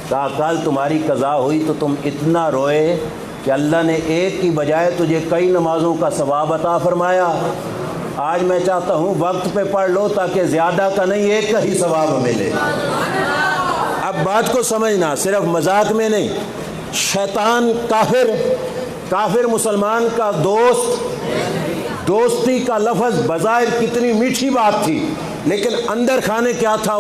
کہا کل تمہاری قضا ہوئی تو تم اتنا روئے کہ اللہ نے ایک کی بجائے تجھے کئی نمازوں کا ثواب عطا فرمایا۔ آج میں چاہتا ہوں وقت پہ پڑھ لو تاکہ زیادہ کا نہیں ایک کا ہی ثواب ملے۔ اب بات کو سمجھنا، صرف مذاق میں نہیں۔ شیطان کافر مسلمان کا دوست، دوستی کا لفظ بظاہر کتنی میٹھی بات تھی، لیکن اندر کھانے کیا تھا؟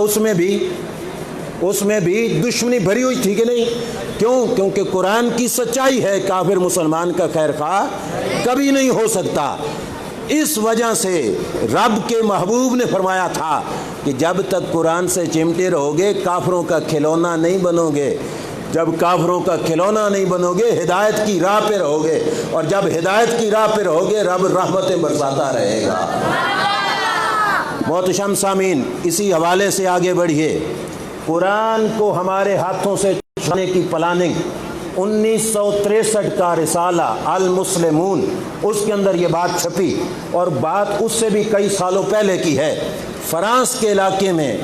اس میں بھی دشمنی بھری ہوئی تھی کہ نہیں؟ کیوں؟ کیونکہ قرآن کی سچائی ہے، کافر مسلمان کا خیر خواہ کبھی نہیں ہو سکتا۔ اس وجہ سے رب کے محبوب نے فرمایا تھا کہ جب تک قرآن سے چمٹے رہو گے کافروں کا کھلونا نہیں بنو گے، جب کافروں کا کھلونا نہیں بنو گے ہدایت کی راہ پہ رہو گے، اور جب ہدایت کی راہ پہ رہو گے رب رحمتیں برساتا رہے گا۔ محتشم سامعین، اسی حوالے سے آگے بڑھیے۔ قرآن کو ہمارے ہاتھوں سے چھانے کی پلاننگ 1963 کا رسالہ المسلمون، اس کے اندر یہ بات چھپی، اور بات اس سے بھی کئی سالوں پہلے کی ہے۔ فرانس کے علاقے میں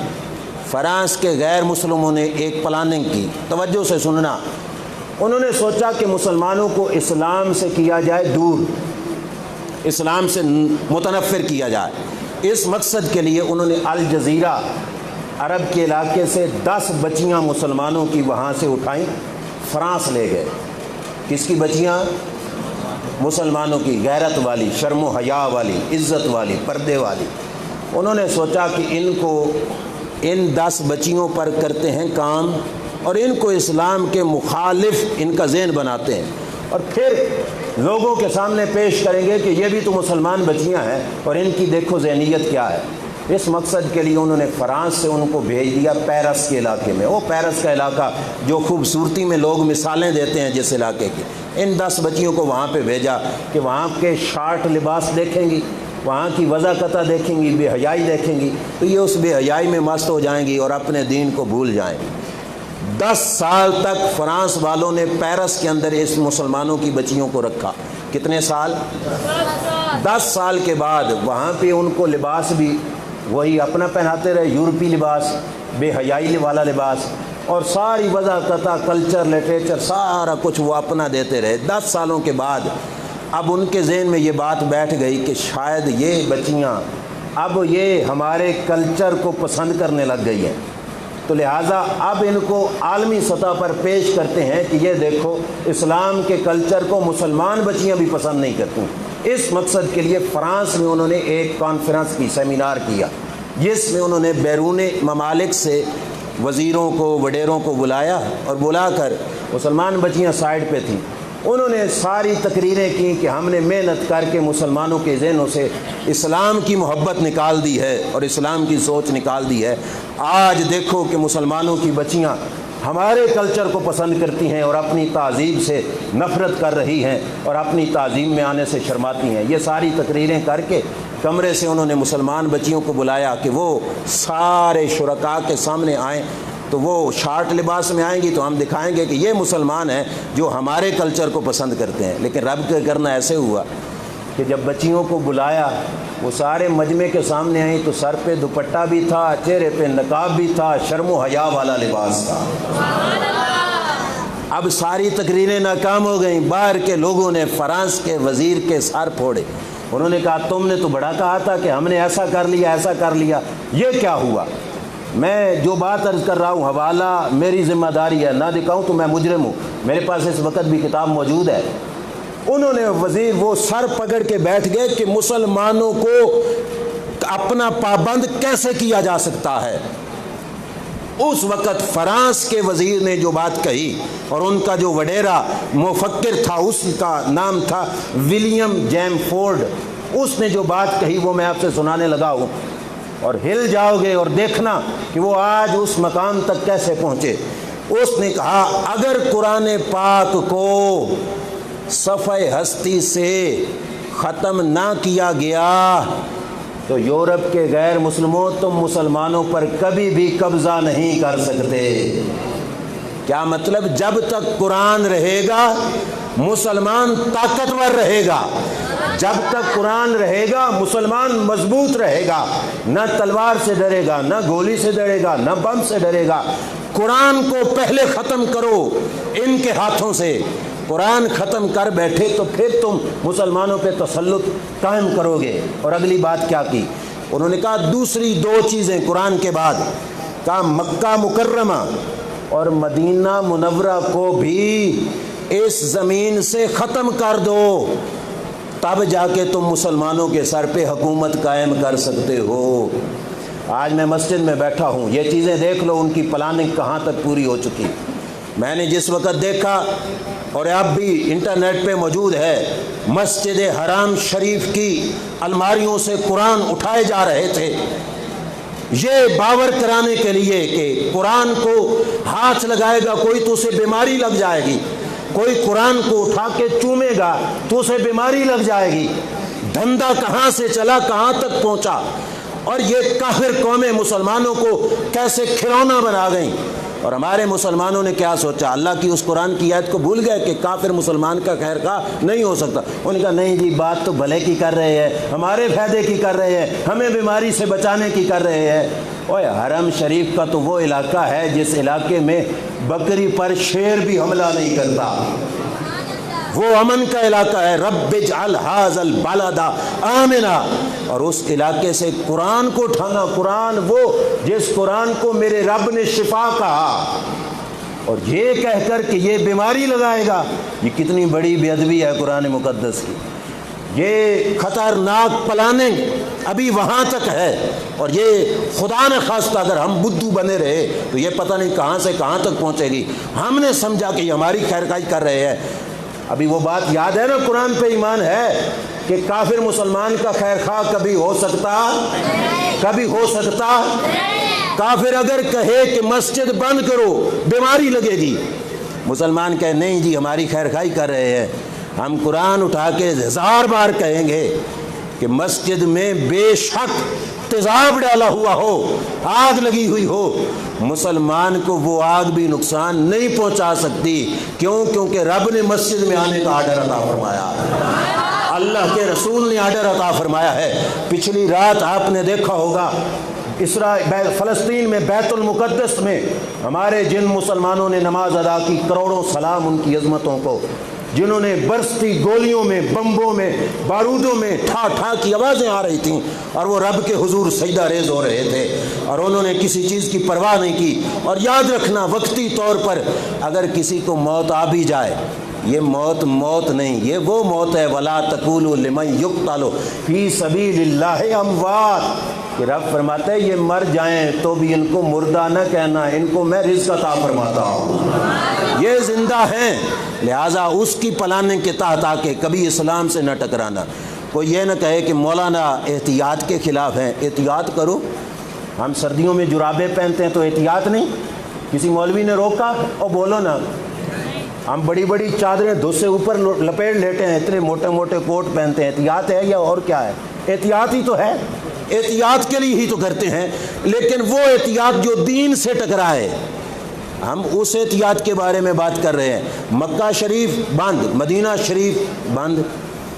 فرانس کے غیر مسلموں نے ایک پلاننگ کی، توجہ سے سننا۔ انہوں نے سوچا کہ مسلمانوں کو اسلام سے کیا جائے دور، اسلام سے متنفر کیا جائے۔ اس مقصد کے لیے انہوں نے الجزیرہ عرب کے علاقے سے 10 بچیاں مسلمانوں کی وہاں سے اٹھائیں، فرانس لے گئے۔ کس کی بچیاں؟ مسلمانوں کی، غیرت والی، شرم و حیا والی، عزت والی، پردے والی۔ انہوں نے سوچا کہ ان 10 بچیوں پر کرتے ہیں کام، اور ان کو اسلام کے مخالف ان کا ذہن بناتے ہیں، اور پھر لوگوں کے سامنے پیش کریں گے کہ یہ بھی تو مسلمان بچیاں ہیں اور ان کی دیکھو ذہنیت کیا ہے۔ اس مقصد کے لیے انہوں نے فرانس سے ان کو بھیج دیا پیرس کے علاقے میں۔ وہ پیرس کا علاقہ جو خوبصورتی میں لوگ مثالیں دیتے ہیں جس علاقے کی، ان 10 بچیوں کو وہاں پہ بھیجا کہ وہاں کے شارٹ لباس دیکھیں گی، وہاں کی وضاقتہ دیکھیں گی، بے حیائی دیکھیں گی، تو یہ اس بے حیائی میں مست ہو جائیں گی اور اپنے دین کو بھول جائیں گی۔ 10 سال تک فرانس والوں نے پیرس کے اندر اس مسلمانوں کی بچیوں کو رکھا۔ کتنے سال؟ 10 سال کے بعد وہاں پہ ان کو لباس بھی وہی اپنا پہناتے رہے، یورپی لباس، بے حیائی والا لباس، اور ساری وضاقتہ، کلچر، لٹریچر، سارا کچھ وہ اپنا دیتے رہے۔ 10 سالوں کے بعد اب ان کے ذہن میں یہ بات بیٹھ گئی کہ شاید یہ بچیاں اب یہ ہمارے کلچر کو پسند کرنے لگ گئی ہیں، تو لہٰذا اب ان کو عالمی سطح پر پیش کرتے ہیں کہ یہ دیکھو اسلام کے کلچر کو مسلمان بچیاں بھی پسند نہیں کرتی۔ اس مقصد کے لیے فرانس میں انہوں نے ایک کانفرنس کی، سیمینار کیا، جس میں انہوں نے بیرون ممالک سے وزیروں کو، وڈیروں کو بلایا، اور بلا کر مسلمان بچیاں سائڈ پہ تھیں، انہوں نے ساری تقریریں کی کہ ہم نے محنت کر کے مسلمانوں کے ذہنوں سے اسلام کی محبت نکال دی ہے اور اسلام کی سوچ نکال دی ہے۔ آج دیکھو کہ مسلمانوں کی بچیاں ہمارے کلچر کو پسند کرتی ہیں اور اپنی تہذیب سے نفرت کر رہی ہیں اور اپنی تعظیم میں آنے سے شرماتی ہیں۔ یہ ساری تقریریں کر کے کمرے سے انہوں نے مسلمان بچیوں کو بلایا کہ وہ سارے شرکاء کے سامنے آئیں، تو وہ شارٹ لباس میں آئیں گی تو ہم دکھائیں گے کہ یہ مسلمان ہیں جو ہمارے کلچر کو پسند کرتے ہیں۔ لیکن رب کا کرنا ایسے ہوا کہ جب بچیوں کو بلایا وہ سارے مجمع کے سامنے آئیں تو سر پہ دوپٹہ بھی تھا، چہرے پہ نقاب بھی تھا، شرم و حیا والا لباس تھا۔ اب ساری تقریریں ناکام ہو گئیں، باہر کے لوگوں نے فرانس کے وزیر کے سر پھوڑے۔ انہوں نے کہا تم نے تو بڑا کہا تھا کہ ہم نے ایسا کر لیا ایسا کر لیا، یہ کیا ہوا؟ میں جو بات عرض کر رہا ہوں حوالہ میری ذمہ داری ہے، نہ دکھاؤں تو میں مجرم ہوں، میرے پاس اس وقت بھی کتاب موجود ہے۔ انہوں نے وزیر وہ سر پکڑ کے بیٹھ گئے کہ مسلمانوں کو اپنا پابند کیسے کیا جا سکتا ہے۔ اس وقت فرانس کے وزیر نے جو بات کہی، اور ان کا جو وڈیرا مفکر تھا اس کا نام تھا ولیم جیم فورڈ، اس نے جو بات کہی وہ میں آپ سے سنانے لگا ہوں، اور ہل جاؤ گے اور دیکھنا کہ وہ آج اس مقام تک کیسے پہنچے۔ اس نے کہا اگر قرآن پاک کو صفحہ ہستی سے ختم نہ کیا گیا تو یورپ کے غیر مسلموں تم مسلمانوں پر کبھی بھی قبضہ نہیں کر سکتے۔ کیا مطلب؟ جب تک قرآن رہے گا مسلمان طاقتور رہے گا، جب تک قرآن رہے گا مسلمان مضبوط رہے گا، نہ تلوار سے ڈرے گا، نہ گولی سے ڈرے گا، نہ بم سے ڈرے گا۔ قرآن کو پہلے ختم کرو ان کے ہاتھوں سے، قرآن ختم کر بیٹھے تو پھر تم مسلمانوں پہ تسلط قائم کرو گے۔ اور اگلی بات کیا کی؟ انہوں نے کہا دوسری دو چیزیں قرآن کے بعد، کہا مکہ مکرمہ اور مدینہ منورہ کو بھی اس زمین سے ختم کر دو، تب جا کے تم مسلمانوں کے سر پہ حکومت قائم کر سکتے ہو۔ آج میں مسجد میں بیٹھا ہوں، یہ چیزیں دیکھ لو ان کی پلاننگ کہاں تک پوری ہو چکی۔ میں نے جس وقت دیکھا، اور اب بھی انٹرنیٹ پہ موجود ہے، مسجد حرام شریف کی الماریوں سے قرآن اٹھائے جا رہے تھے، یہ باور کرانے کے لیے کہ قرآن کو ہاتھ لگائے گا کوئی تو اسے بیماری لگ جائے گی، کوئی قرآن کو اٹھا کے چومے گا تو اسے بیماری لگ جائے گی۔ دھندا کہاں سے چلا کہاں تک پہنچا، اور یہ کافر قومیں مسلمانوں کو کیسے کھلونا بنا گئیں۔ اور ہمارے مسلمانوں نے کیا سوچا؟ اللہ کی اس قرآن کی آیت کو بھول گئے کہ کافر مسلمان کا خیر خواہ نہیں ہو سکتا۔ انہوں نے کہا نہیں جی بات تو بھلے کی کر رہے ہیں، ہمارے فائدے کی کر رہے ہیں، ہمیں بیماری سے بچانے کی کر رہے ہیں۔ اوے حرم شریف کا تو وہ علاقہ ہے جس علاقے میں بکری پر شیر بھی حملہ نہیں کرتا، وہ امن کا علاقہ ہے۔ رب اجعل ھذا البلد آمنا، اور اس علاقے سے قرآن کو اٹھانا، قرآن وہ جس قرآن کو میرے رب نے شفا کہا، اور یہ کہہ کر کہ یہ بیماری لگائے گا، یہ کتنی بڑی بے ادبی ہے قرآن مقدس کی۔ یہ خطرناک پلاننگ ابھی وہاں تک ہے، اور یہ خدا نہ خواستہ اگر ہم بدھو بنے رہے تو یہ پتہ نہیں کہاں سے کہاں تک پہنچے گی۔ ہم نے سمجھا کہ یہ ہماری خیر خواہی کر رہے ہیں۔ ابھی وہ بات یاد ہے نا، قرآن پہ ایمان ہے کہ کافر مسلمان کا خیر خواہ کبھی ہو سکتا، کبھی ہو سکتا۔ کافر اگر کہے کہ مسجد بند کرو بیماری لگے گی، مسلمان کہے نہیں جی ہماری خیر خواہی کر رہے ہیں۔ ہم قرآن اٹھا کے 1000 بار کہیں گے کہ مسجد میں بے شک تیزاب ڈالا ہوا ہو، آگ لگی ہوئی ہو، مسلمان کو وہ آگ بھی نقصان نہیں پہنچا سکتی۔ کیوں؟ کیونکہ رب نے مسجد میں آنے کا آرڈر عطا فرمایا، اللہ کے رسول نے آرڈر عطا فرمایا ہے۔ پچھلی رات آپ نے دیکھا ہوگا فلسطین میں بیت المقدس میں ہمارے جن مسلمانوں نے نماز ادا کی، کروڑوں سلام ان کی عظمتوں کو، جنہوں نے برستی گولیوں میں، بمبوں میں، بارودوں میں ٹھا ٹھا کی آوازیں آ رہی تھیں، اور وہ رب کے حضور سجدہ ریز ہو رہے تھے، اور انہوں نے کسی چیز کی پرواہ نہیں کی۔ اور یاد رکھنا وقتی طور پر اگر کسی کو موت آ بھی جائے، یہ موت موت نہیں، یہ وہ موت ہے وَلَا تَقُولُوا لِمَن يُقْتَلُ فِي سَبِيلِ اللَّهِ أَمْوَاتٌ، کہ رب فرماتا ہے یہ مر جائیں تو بھی ان کو مردہ نہ کہنا، ان کو میں رزق عطا فرماتا ہوں، یہ زندہ ہیں۔ لہٰذا اس کی پلاننگ کے تحت آ کے کبھی اسلام سے نہ ٹکرانا۔ کوئی یہ نہ کہے کہ مولانا احتیاط کے خلاف ہیں، احتیاط کرو۔ ہم سردیوں میں جرابیں پہنتے ہیں تو احتیاط نہیں؟ کسی مولوی نے روکا؟ اور بولو نا، ہم بڑی بڑی چادریں دھو سے اوپر لپیٹ لیتے ہیں، اتنے موٹے موٹے کوٹ پہنتے ہیں، احتیاط ہے یا اور کیا ہے؟ احتیاط ہی تو ہے، احتیاط کے لیے ہی تو کرتے ہیں، لیکن وہ احتیاط جو دین سے ٹکرائے، ہم اس احتیاط کے بارے میں بات کر رہے ہیں۔ مکہ شریف بند، مدینہ شریف بند،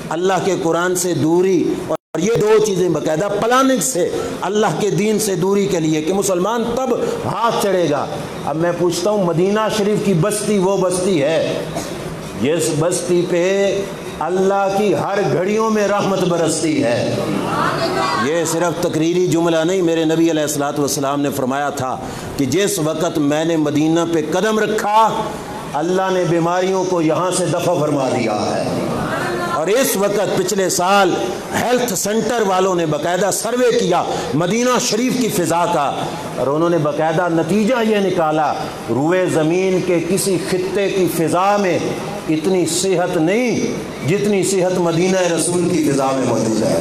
اللہ کے قرآن سے دوری، اور یہ دو چیزیں باقاعدہ پلاننگ سے اللہ کے دین سے دوری کے لیے کہ مسلمان تب ہاتھ چڑھے گا۔ اب میں پوچھتا ہوں، مدینہ شریف کی بستی وہ بستی ہے جس بستی پہ اللہ کی ہر گھڑیوں میں رحمت برستی ہے۔ یہ صرف تقریری جملہ نہیں، میرے نبی علیہ الصلوۃ والسلام نے فرمایا تھا کہ جس وقت میں نے مدینہ پہ قدم رکھا اللہ نے بیماریوں کو یہاں سے دفع فرما دیا ہے۔ اور اس وقت پچھلے سال ہیلتھ سینٹر والوں نے باقاعدہ سروے کیا مدینہ شریف کی فضا کا، اور انہوں نے باقاعدہ نتیجہ یہ نکالا، روئے زمین کے کسی خطے کی فضا میں اتنی صحت نہیں جتنی صحت مدینہ رسول کی فضا میں موجود ہے۔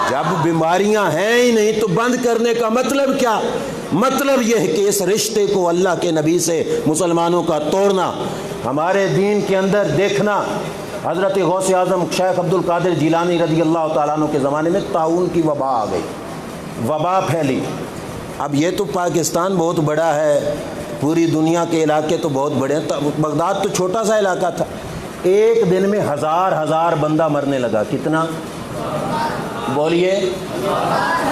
جب بیماریاں ہیں ہی نہیں تو بند کرنے کا مطلب کیا؟ مطلب یہ ہے کہ اس رشتے کو اللہ کے نبی سے مسلمانوں کا توڑنا۔ ہمارے دین کے اندر دیکھنا، حضرت غوث اعظم شیخ عبد القادر جیلانی رضی اللہ تعالیٰ عنہ کے زمانے میں طاعون کی وبا آ گئی، وبا پھیلی۔ اب یہ تو پاکستان بہت بڑا ہے، پوری دنیا کے علاقے تو بہت بڑے ہیں، بغداد تو چھوٹا سا علاقہ تھا، ایک دن میں ہزار بندہ مرنے لگا۔ کتنا بولیے؟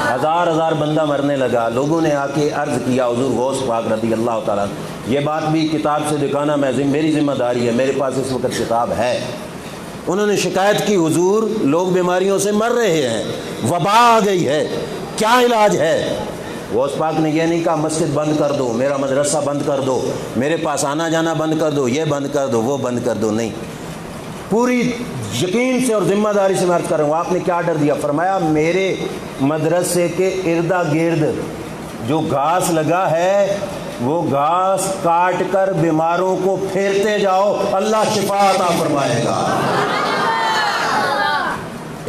ہزار بندہ مرنے لگا۔ لوگوں نے آ کے عرض کیا حضور غوث پاک رضی اللہ تعالیٰ، یہ بات بھی کتاب سے دکھانا میری ذمہ داری ہے، میرے پاس اس وقت کتاب ہے۔ انہوں نے شکایت کی حضور لوگ بیماریوں سے مر رہے ہیں، وبا آ گئی ہے، کیا علاج ہے؟ غوث پاک نے یہ نہیں کہا مسجد بند کر دو، میرا مدرسہ بند کر دو، میرے پاس آنا جانا بند کر دو، یہ بند کر دو، وہ بند کر دو، نہیں، پوری یقین سے اور ذمہ داری سے میں عرض کر رہا ہوں۔ آپ نے کیا آرڈر دیا؟ فرمایا میرے مدرسے کے اردا گرد جو گھاس لگا ہے وہ گھاس کاٹ کر بیماروں کو پھیرتے جاؤ، اللہ شفا عطا فرمائے گا۔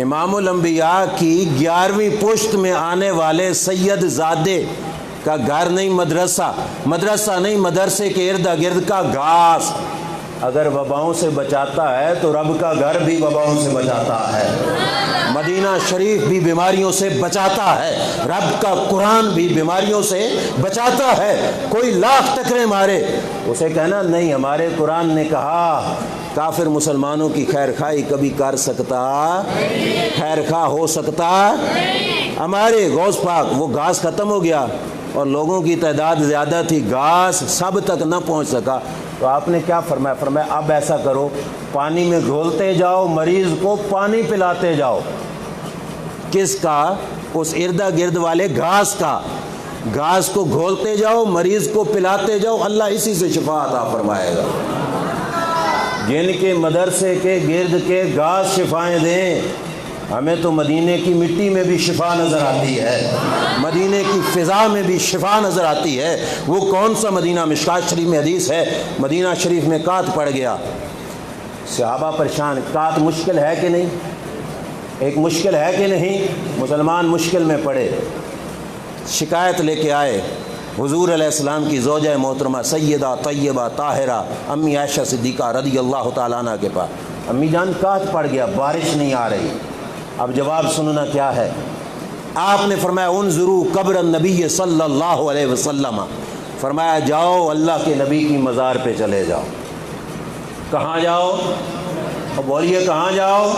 امام الانبیاء کی 11ویں پشت میں آنے والے سید زادے کا گھر نہیں مدرسہ نہیں، مدرسے کے ارد گرد کا گھاس اگر وباؤں سے بچاتا ہے تو رب کا گھر بھی وباؤں سے بچاتا ہے، مدینہ شریف بھی بیماریوں سے بچاتا ہے، رب کا قرآن بھی بیماریوں سے بچاتا ہے۔ کوئی لاکھ ٹکرے مارے، اسے کہنا نہیں ہمارے قرآن نے کہا کافر مسلمانوں کی خیر خواہی کبھی کر سکتا، خیر خواہ ہو سکتا۔ ہمارے غوث پاک وہ گھاس ختم ہو گیا اور لوگوں کی تعداد زیادہ تھی، گھاس سب تک نہ پہنچ سکا، تو آپ نے کیا فرمایا؟ فرمایا اب ایسا کرو پانی میں گھولتے جاؤ، مریض کو پانی پلاتے جاؤ۔ کس کا؟ اس اردا گرد والے گھاس کا، گھاس کو گھولتے جاؤ، مریض کو پلاتے جاؤ، اللہ اسی سے شفا عطا فرمائے گا۔ جن کے مدرسے کے گرد کے گھاس شفائیں دیں، ہمیں تو مدینے کی مٹی میں بھی شفا نظر آتی ہے، مدینے کی فضا میں بھی شفا نظر آتی ہے۔ وہ کون سا مدینہ؟ مشکات شریف میں حدیث ہے، مدینہ شریف میں کات پڑ گیا، صحابہ پریشان۔ کات مشکل ہے کہ نہیں؟ ایک مشکل ہے کہ نہیں؟ مسلمان مشکل میں پڑے، شکایت لے کے آئے حضور علیہ السلام کی زوجہ محترمہ سیدہ طیبہ طاہرہ امی عائشہ صدیقہ رضی اللہ تعالیٰ عنہ کے پاس، امی جان کات پڑ گیا، بارش نہیں آ رہی۔ اب جواب سننا کیا ہے؟ آپ نے فرمایا انظروا قبر النبی صلی اللہ علیہ وسلم، فرمایا جاؤ اللہ کے نبی کی مزار پہ چلے جاؤ۔ کہاں جاؤ؟ اب بولیے کہاں جاؤ؟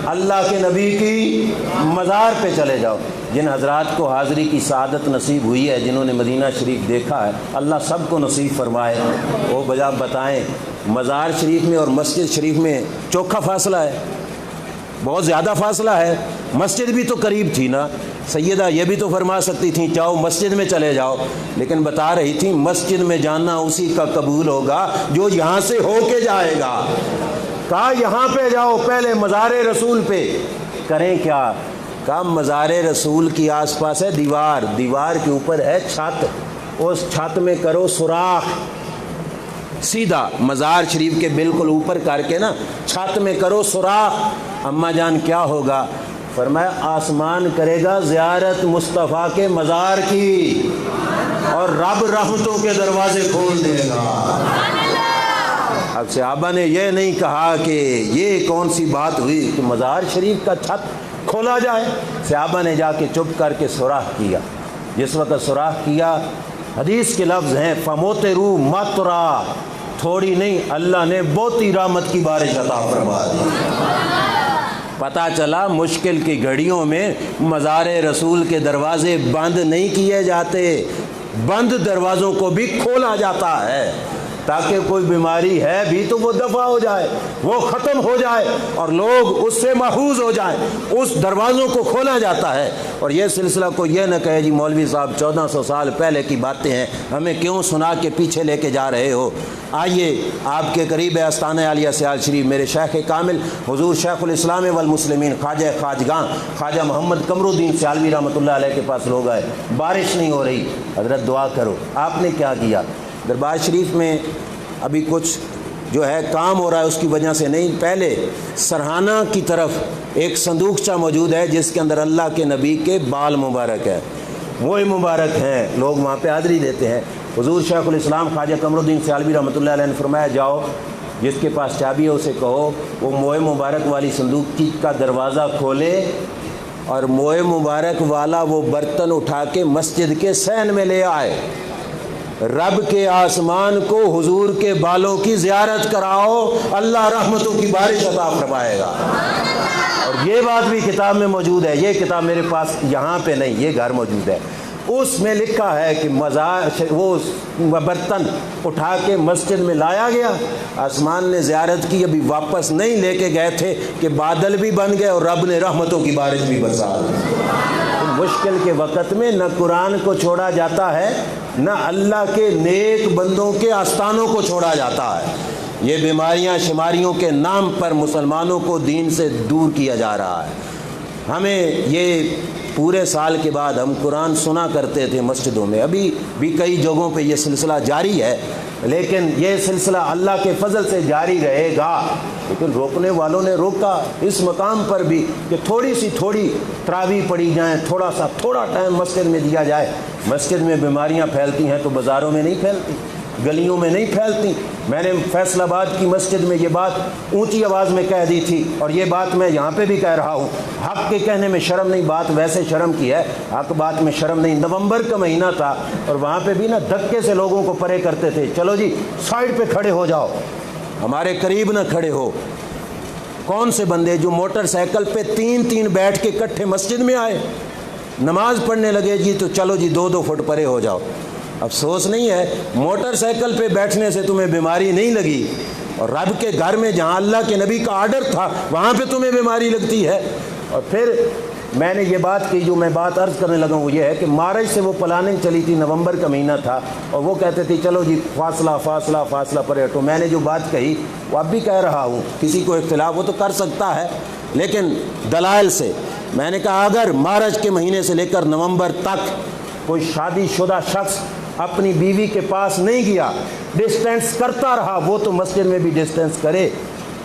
اللہ کے نبی کی مزار پہ چلے جاؤ۔ جن حضرات کو حاضری کی سعادت نصیب ہوئی ہے، جنہوں نے مدینہ شریف دیکھا ہے، اللہ سب کو نصیب فرمائے۔ وہ بجا بتائیں مزار شریف میں اور مسجد شریف میں چوکھا فاصلہ ہے، بہت زیادہ فاصلہ ہے۔ مسجد بھی تو قریب تھی نا، سیدہ یہ بھی تو فرما سکتی تھیں جاؤ مسجد میں چلے جاؤ، لیکن بتا رہی تھی مسجد میں جانا اسی کا قبول ہوگا جو یہاں سے ہو کے جائے گا۔ کہا یہاں پہ جاؤ، پہلے مزار رسول پہ کریں کیا؟ کہا مزار رسول کی آس پاس ہے دیوار، دیوار کے اوپر ہے چھت، اس چھت میں کرو سوراخ، سیدھا مزار شریف کے بالکل اوپر کر کے نا چھت میں کرو سوراخ۔ اماں جان کیا ہوگا؟ فرمایا آسمان کرے گا زیارت مصطفیٰ کے مزار کی اور رب رحمتوں کے دروازے کھول دے گا۔ اب صحابہ نے یہ نہیں کہا کہ یہ کون سی بات ہوئی کہ مزار شریف کا چھت کھولا جائے، صحابہ نے جا کے چپ کر کے سوراخ کیا۔ جس وقت سوراخ کیا، حدیث کے لفظ ہیں فموترو ماترا، تھوڑی نہیں اللہ نے بہتی رحمت کی بارش عطا فرما دی۔ پتہ چلا مشکل کی گھڑیوں میں مزار رسول کے دروازے بند نہیں کیے جاتے، بند دروازوں کو بھی کھولا جاتا ہے تاکہ کوئی بیماری ہے بھی تو وہ دفع ہو جائے، وہ ختم ہو جائے اور لوگ اس سے محفوظ ہو جائیں۔ اس دروازوں کو کھولا جاتا ہے۔ اور یہ سلسلہ کو یہ نہ کہے جی مولوی صاحب 1400 سال پہلے کی باتیں ہیں، ہمیں کیوں سنا کے پیچھے لے کے جا رہے ہو۔ آئیے آپ کے قریب ہے آستانہ عالیہ سیال شریف، میرے شیخ کامل حضور شیخ الاسلام والمسلمین خواجہ خواجگاں خواجہ محمد قمر الدین سیالوی رحمۃ اللہ علیہ کے پاس لوگ آئے، بارش نہیں ہو رہی، حضرت دعا کرو۔ آپ نے کیا کیا؟ دربار شریف میں ابھی کچھ جو ہے کام ہو رہا ہے، اس کی وجہ سے نہیں، پہلے سرہانہ کی طرف ایک صندوقچہ موجود ہے جس کے اندر اللہ کے نبی کے بال مبارک ہے، وہی مبارک ہیں، لوگ وہاں پہ حاضری دیتے ہیں۔ حضور شیخ الاسلام خواجہ قمر الدین سیالوی رحمۃ اللہ علیہ نے فرمایا جاؤ جس کے پاس چابی ہے اسے کہو وہ موئے مبارک والی صندوق کا دروازہ کھولے اور موئے مبارک والا وہ برتن اٹھا کے مسجد کے صحن میں لے آئے۔ رب کے آسمان کو حضور کے بالوں کی زیارت کراؤ، اللہ رحمتوں کی بارش عطا فرمائے گا۔ اور یہ بات بھی کتاب میں موجود ہے، یہ کتاب میرے پاس یہاں پہ نہیں، یہ گھر موجود ہے، اس میں لکھا ہے کہ وہ برتن اٹھا کے مسجد میں لایا گیا، آسمان نے زیارت کی، ابھی واپس نہیں لے کے گئے تھے کہ بادل بھی بن گئے اور رب نے رحمتوں کی بارش بھی برسا دی۔ مشکل کے وقت میں نہ قرآن کو چھوڑا جاتا ہے نہ اللہ کے نیک بندوں کے آستانوں کو چھوڑا جاتا ہے۔ یہ بیماریاں شماریوں کے نام پر مسلمانوں کو دین سے دور کیا جا رہا ہے۔ ہمیں یہ پورے سال کے بعد ہم قرآن سنا کرتے تھے مسجدوں میں، ابھی بھی کئی جگہوں پہ یہ سلسلہ جاری ہے، لیکن یہ سلسلہ اللہ کے فضل سے جاری رہے گا۔ لیکن روکنے والوں نے روکا اس مقام پر بھی کہ تھوڑی تراویح پڑھی جائیں، تھوڑا ٹائم مسجد میں دیا جائے۔ مسجد میں بیماریاں پھیلتی ہیں تو بازاروں میں نہیں پھیلتی، گلیوں میں نہیں پھیلتی۔ میں نے فیصل آباد کی مسجد میں یہ بات اونچی آواز میں کہہ دی تھی اور یہ بات میں یہاں پہ بھی کہہ رہا ہوں، حق کے کہنے میں شرم نہیں، بات ویسے شرم کی ہے، حق بات میں شرم نہیں۔ نومبر کا مہینہ تھا اور وہاں پہ بھی نا دھکے سے لوگوں کو پرے کرتے تھے، چلو جی سائڈ پہ کھڑے ہو جاؤ، ہمارے قریب نہ کھڑے ہو۔ کون سے بندے جو موٹر سائیکل پہ تین بیٹھ کے اکٹھے مسجد میں آئے، نماز پڑھنے لگے جی تو چلو جی 2 فٹ پرے ہو جاؤ۔ افسوس نہیں ہے موٹر سائیکل پہ بیٹھنے سے تمہیں بیماری نہیں لگی، اور رب کے گھر میں جہاں اللہ کے نبی کا آرڈر تھا وہاں پہ تمہیں بیماری لگتی ہے۔ اور پھر میں نے یہ بات کی، جو میں بات عرض کرنے لگا وہ یہ ہے کہ مارچ سے وہ پلاننگ چلی تھی، نومبر کا مہینہ تھا اور وہ کہتے تھے چلو جی فاصلہ پر ہٹو۔ میں نے جو بات کہی وہ اب بھی کہہ رہا ہوں، کسی کو اختلاف وہ تو کر سکتا ہے لیکن دلائل سے۔ میں نے کہا اگر مارچ کے مہینے سے لے کر نومبر تک کوئی شادی شدہ شخص اپنی بیوی کے پاس نہیں گیا، ڈسٹینس کرتا رہا، وہ تو مسجد میں بھی ڈسٹینس کرے۔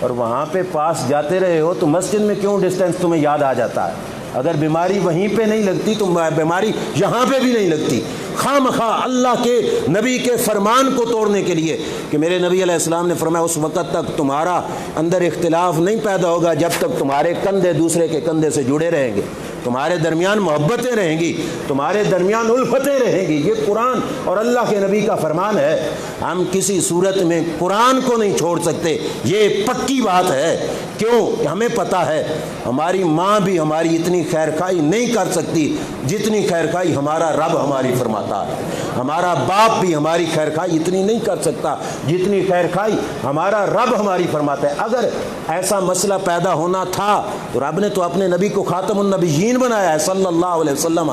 اور وہاں پہ پاس جاتے رہے ہو تو مسجد میں کیوں ڈسٹینس تمہیں یاد آ جاتا ہے؟ اگر بیماری وہیں پہ نہیں لگتی تو بیماری یہاں پہ بھی نہیں لگتی۔ خواہ مخواہ اللہ کے نبی کے فرمان کو توڑنے کے لیے کہ میرے نبی علیہ السلام نے فرمایا اس وقت تک تمہارا اندر اختلاف نہیں پیدا ہوگا جب تک تمہارے کندھے دوسرے کے کندھے سے جڑے رہیں گے، تمہارے درمیان محبتیں رہیں گی، تمہارے درمیان الفتیں رہیں گی۔ یہ قرآن اور اللہ کے نبی کا فرمان ہے، ہم کسی صورت میں قرآن کو نہیں چھوڑ سکتے، یہ پکی بات ہے۔ کیوں؟ کہ ہمیں پتہ ہے ہماری ماں بھی ہماری اتنی خیرخواہی نہیں کر سکتی جتنی خیرخواہی ہمارا رب ہماری فرماتا ہے، ہمارا باپ بھی ہماری خیرخواہی اتنی نہیں کر سکتا جتنی خیرخواہی ہمارا رب ہماری فرماتا ہے۔ اگر ایسا مسئلہ پیدا ہونا تھا تو رب نے تو اپنے نبی کو خاتم النبیین بنایا ہے صلی اللہ علیہ وسلم۔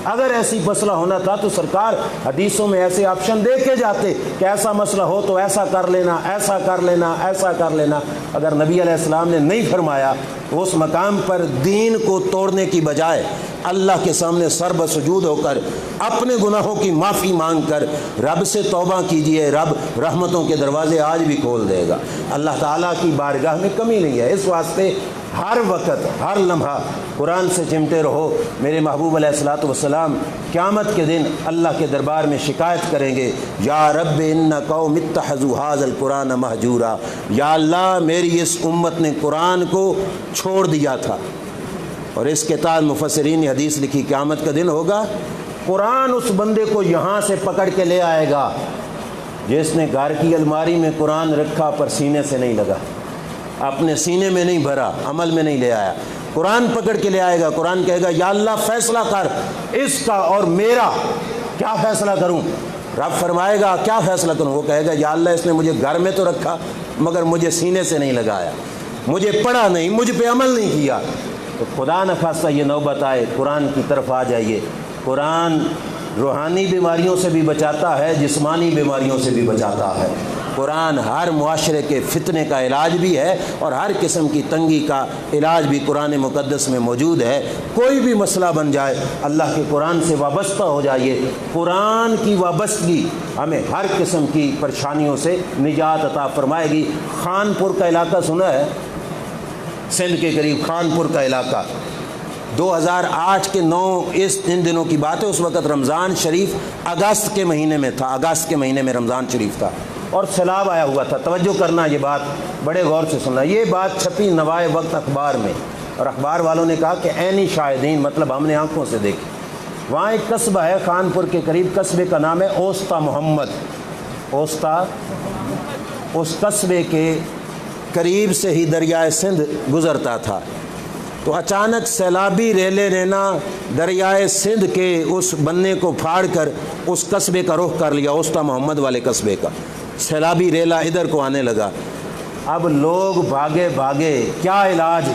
اگر ایسی مسئلہ ہونا تھا تو سرکار حدیثوں میں ایسے آپشن دے کے جاتے کہ ایسا مسئلہ ہو تو ایسا کر لینا، ایسا کر لینا، ایسا کر لینا۔ اگر نبی علیہ السلام نے نہیں فرمایا تو اس مقام پر دین کو توڑنے کی بجائے اللہ کے سامنے سر بسجود ہو کر اپنے گناہوں کی معافی مانگ کر رب سے توبہ کیجئے، رب رحمتوں کے دروازے آج بھی کھول دے گا۔ اللہ تعالیٰ کی بارگاہ میں کمی نہیں ہے، اس واسطے ہر وقت ہر لمحہ قرآن سے چمٹے رہو۔ میرے محبوب علیہ الصلوۃ والسلام قیامت کے دن اللہ کے دربار میں شکایت کریں گے، یا رب ان قوم اتخذوا ھذا القرآن مہجورا، یا اللہ میری اس امت نے قرآن کو چھوڑ دیا تھا۔ اور اس کے تحت مفسرین نے حدیث لکھی، قیامت کا دن ہوگا قرآن اس بندے کو یہاں سے پکڑ کے لے آئے گا جس نے گھر کی الماری میں قرآن رکھا پر سینے سے نہیں لگا، اپنے سینے میں نہیں بھرا، عمل میں نہیں لے آیا، قرآن پکڑ کے لے آئے گا، قرآن کہے گا یا اللہ فیصلہ کر اس کا اور میرا، کیا فیصلہ کروں؟ رب فرمائے گا کیا فیصلہ کروں؟ وہ کہے گا یا اللہ اس نے مجھے گھر میں تو رکھا مگر مجھے سینے سے نہیں لگایا، مجھے پڑھا نہیں، مجھ پہ عمل نہیں کیا۔ تو خدا نخواستہ یہ نوبت آئے، قرآن کی طرف آ جائیے۔ قرآن روحانی بیماریوں سے بھی بچاتا ہے، جسمانی بیماریوں سے بھی بچاتا ہے۔ قرآن ہر معاشرے کے فتنے کا علاج بھی ہے اور ہر قسم کی تنگی کا علاج بھی قرآن مقدس میں موجود ہے۔ کوئی بھی مسئلہ بن جائے اللہ کے قرآن سے وابستہ ہو جائیے، قرآن کی وابستگی ہمیں ہر قسم کی پریشانیوں سے نجات عطا فرمائے گی۔ خانپور کا علاقہ سنا ہے؟ سندھ کے قریب خانپور کا علاقہ، 2008 کے 9 ان دنوں کی بات ہے، اس وقت رمضان شریف اگست کے مہینے میں تھا، اگست کے مہینے میں رمضان شریف تھا اور سیلاب آیا ہوا تھا۔ توجہ کرنا، یہ بات بڑے غور سے سننا۔ یہ بات چھپی نوائے وقت اخبار میں اور اخبار والوں نے کہا کہ عینی شاہدین، مطلب ہم نے آنکھوں سے دیکھی۔ وہاں ایک قصبہ ہے خانپور کے قریب، قصبے کا نام ہے اوستا محمد۔ اوستا، اس قصبے کے قریب سے ہی دریائے سندھ گزرتا تھا، تو اچانک سیلابی ریلے نے نا دریائے سندھ کے اس بننے کو پھاڑ کر اس قصبے کا رخ کر لیا، اوستا محمد والے قصبے کا۔ سیلابی ریلا ادھر کو آنے لگا، اب لوگ بھاگے بھاگے، کیا علاج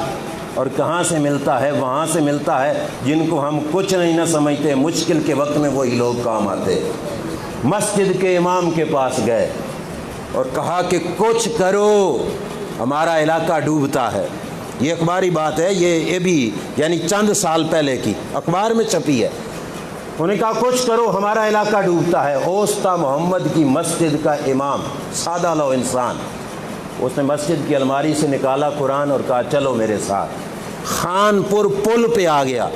اور کہاں سے ملتا ہے؟ وہاں سے ملتا ہے جن کو ہم کچھ نہیں نہ سمجھتے، مشکل کے وقت میں وہی لوگ کام آتے۔ مسجد کے امام کے پاس گئے اور کہا کہ کچھ کرو، ہمارا علاقہ ڈوبتا ہے۔ یہ اخباری بات ہے، یہ بھی یعنی چند سال پہلے کی اخبار میں چھپی ہے۔ انہوں نے کہا کچھ کرو، ہمارا علاقہ ڈوبتا ہے۔ اوستا محمد کی مسجد کا امام، سادہ لو انسان، اس نے مسجد کی الماری سے نکالا قرآن اور کہا چلو میرے ساتھ۔ خانپور پل پہ آ گیا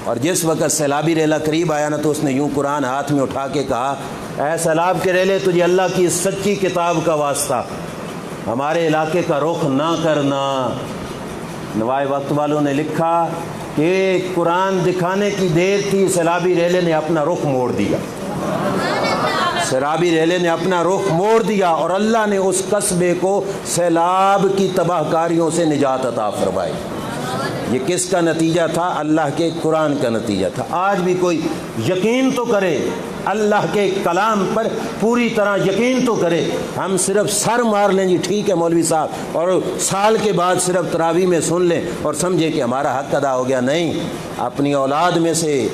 اور جس وقت سیلابی ریلا قریب آیا نا تو اس نے یوں قرآن ہاتھ میں اٹھا کے کہا اے سیلاب کے ریلے، تجھے اللہ کی سچی کتاب کا واسطہ ہمارے علاقے کا رخ نہ کرنا۔ نوائے وقت والوں نے لکھا کہ قرآن دکھانے کی دیر تھی، سیلابی ریلے نے اپنا رخ موڑ دیا، سیلابی ریلے نے اپنا رخ موڑ دیا اور اللہ نے اس قصبے کو سیلاب کی تباہ کاریوں سے نجات عطا فرمائی۔ یہ کس کا نتیجہ تھا؟ اللہ کے قرآن کا نتیجہ تھا۔ آج بھی کوئی یقین تو کرے، اللہ کے کلام پر پوری طرح یقین تو کرے۔ ہم صرف سر مار لیں جی ٹھیک ہے مولوی صاحب، اور سال کے بعد صرف تراویح میں سن لیں اور سمجھے کہ ہمارا حق ادا ہو گیا۔ نہیں، اپنی اولاد میں سے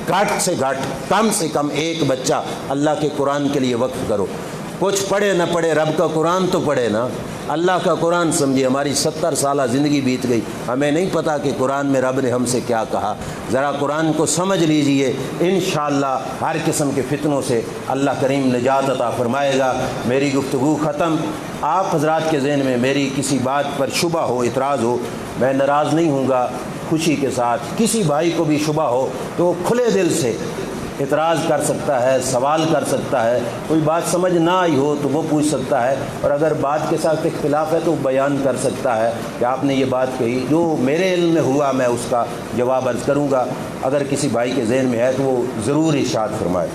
گھٹ سے گھٹ، کم سے کم ایک بچہ اللہ کے قرآن کے لیے وقف کرو۔ کچھ پڑھے نہ پڑھے، رب کا قرآن تو پڑھے نا، اللہ کا قرآن سمجھے۔ ہماری 70 سالہ زندگی بیت گئی، ہمیں نہیں پتہ کہ قرآن میں رب نے ہم سے کیا کہا۔ ذرا قرآن کو سمجھ لیجئے، انشاءاللہ ہر قسم کے فتنوں سے اللہ کریم نجات عطا فرمائے گا۔ میری گفتگو ختم۔ آپ حضرات کے ذہن میں میری کسی بات پر شبہ ہو، اعتراض ہو، میں ناراض نہیں ہوں گا، خوشی کے ساتھ۔ کسی بھائی کو بھی شبہ ہو تو وہ کھلے دل سے اعتراض کر سکتا ہے، سوال کر سکتا ہے۔ کوئی بات سمجھ نہ آئی ہو تو وہ پوچھ سکتا ہے، اور اگر بات کے ساتھ اختلاف ہے تو بیان کر سکتا ہے کہ آپ نے یہ بات کہی۔ جو میرے علم میں ہوا میں اس کا جواب عرض کروں گا، اگر کسی بھائی کے ذہن میں ہے تو وہ ضرور ارشاد فرمائے،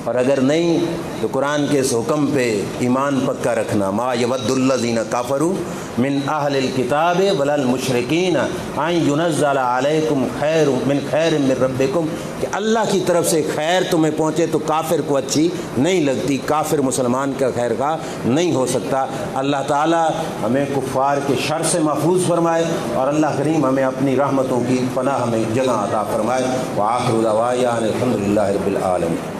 اور اگر نہیں تو قرآن کے اس حکم پہ ایمان پکا رکھنا۔ ما یود الذین کفروا من اہل الکتاب ولا المشرکین ان ینزل علیکم خیر من ربکم، کہ اللہ کی طرف سے خیر تمہیں پہنچے تو کافر کو اچھی نہیں لگتی، کافر مسلمان کا خیر خواہ نہیں ہو سکتا۔ اللہ تعالی ہمیں کفار کے شر سے محفوظ فرمائے اور اللہ کریم ہمیں اپنی رحمتوں کی پناہ میں جگہ عطا فرمائے۔ وآخر دعوانا الحمد للہ رب العالمین۔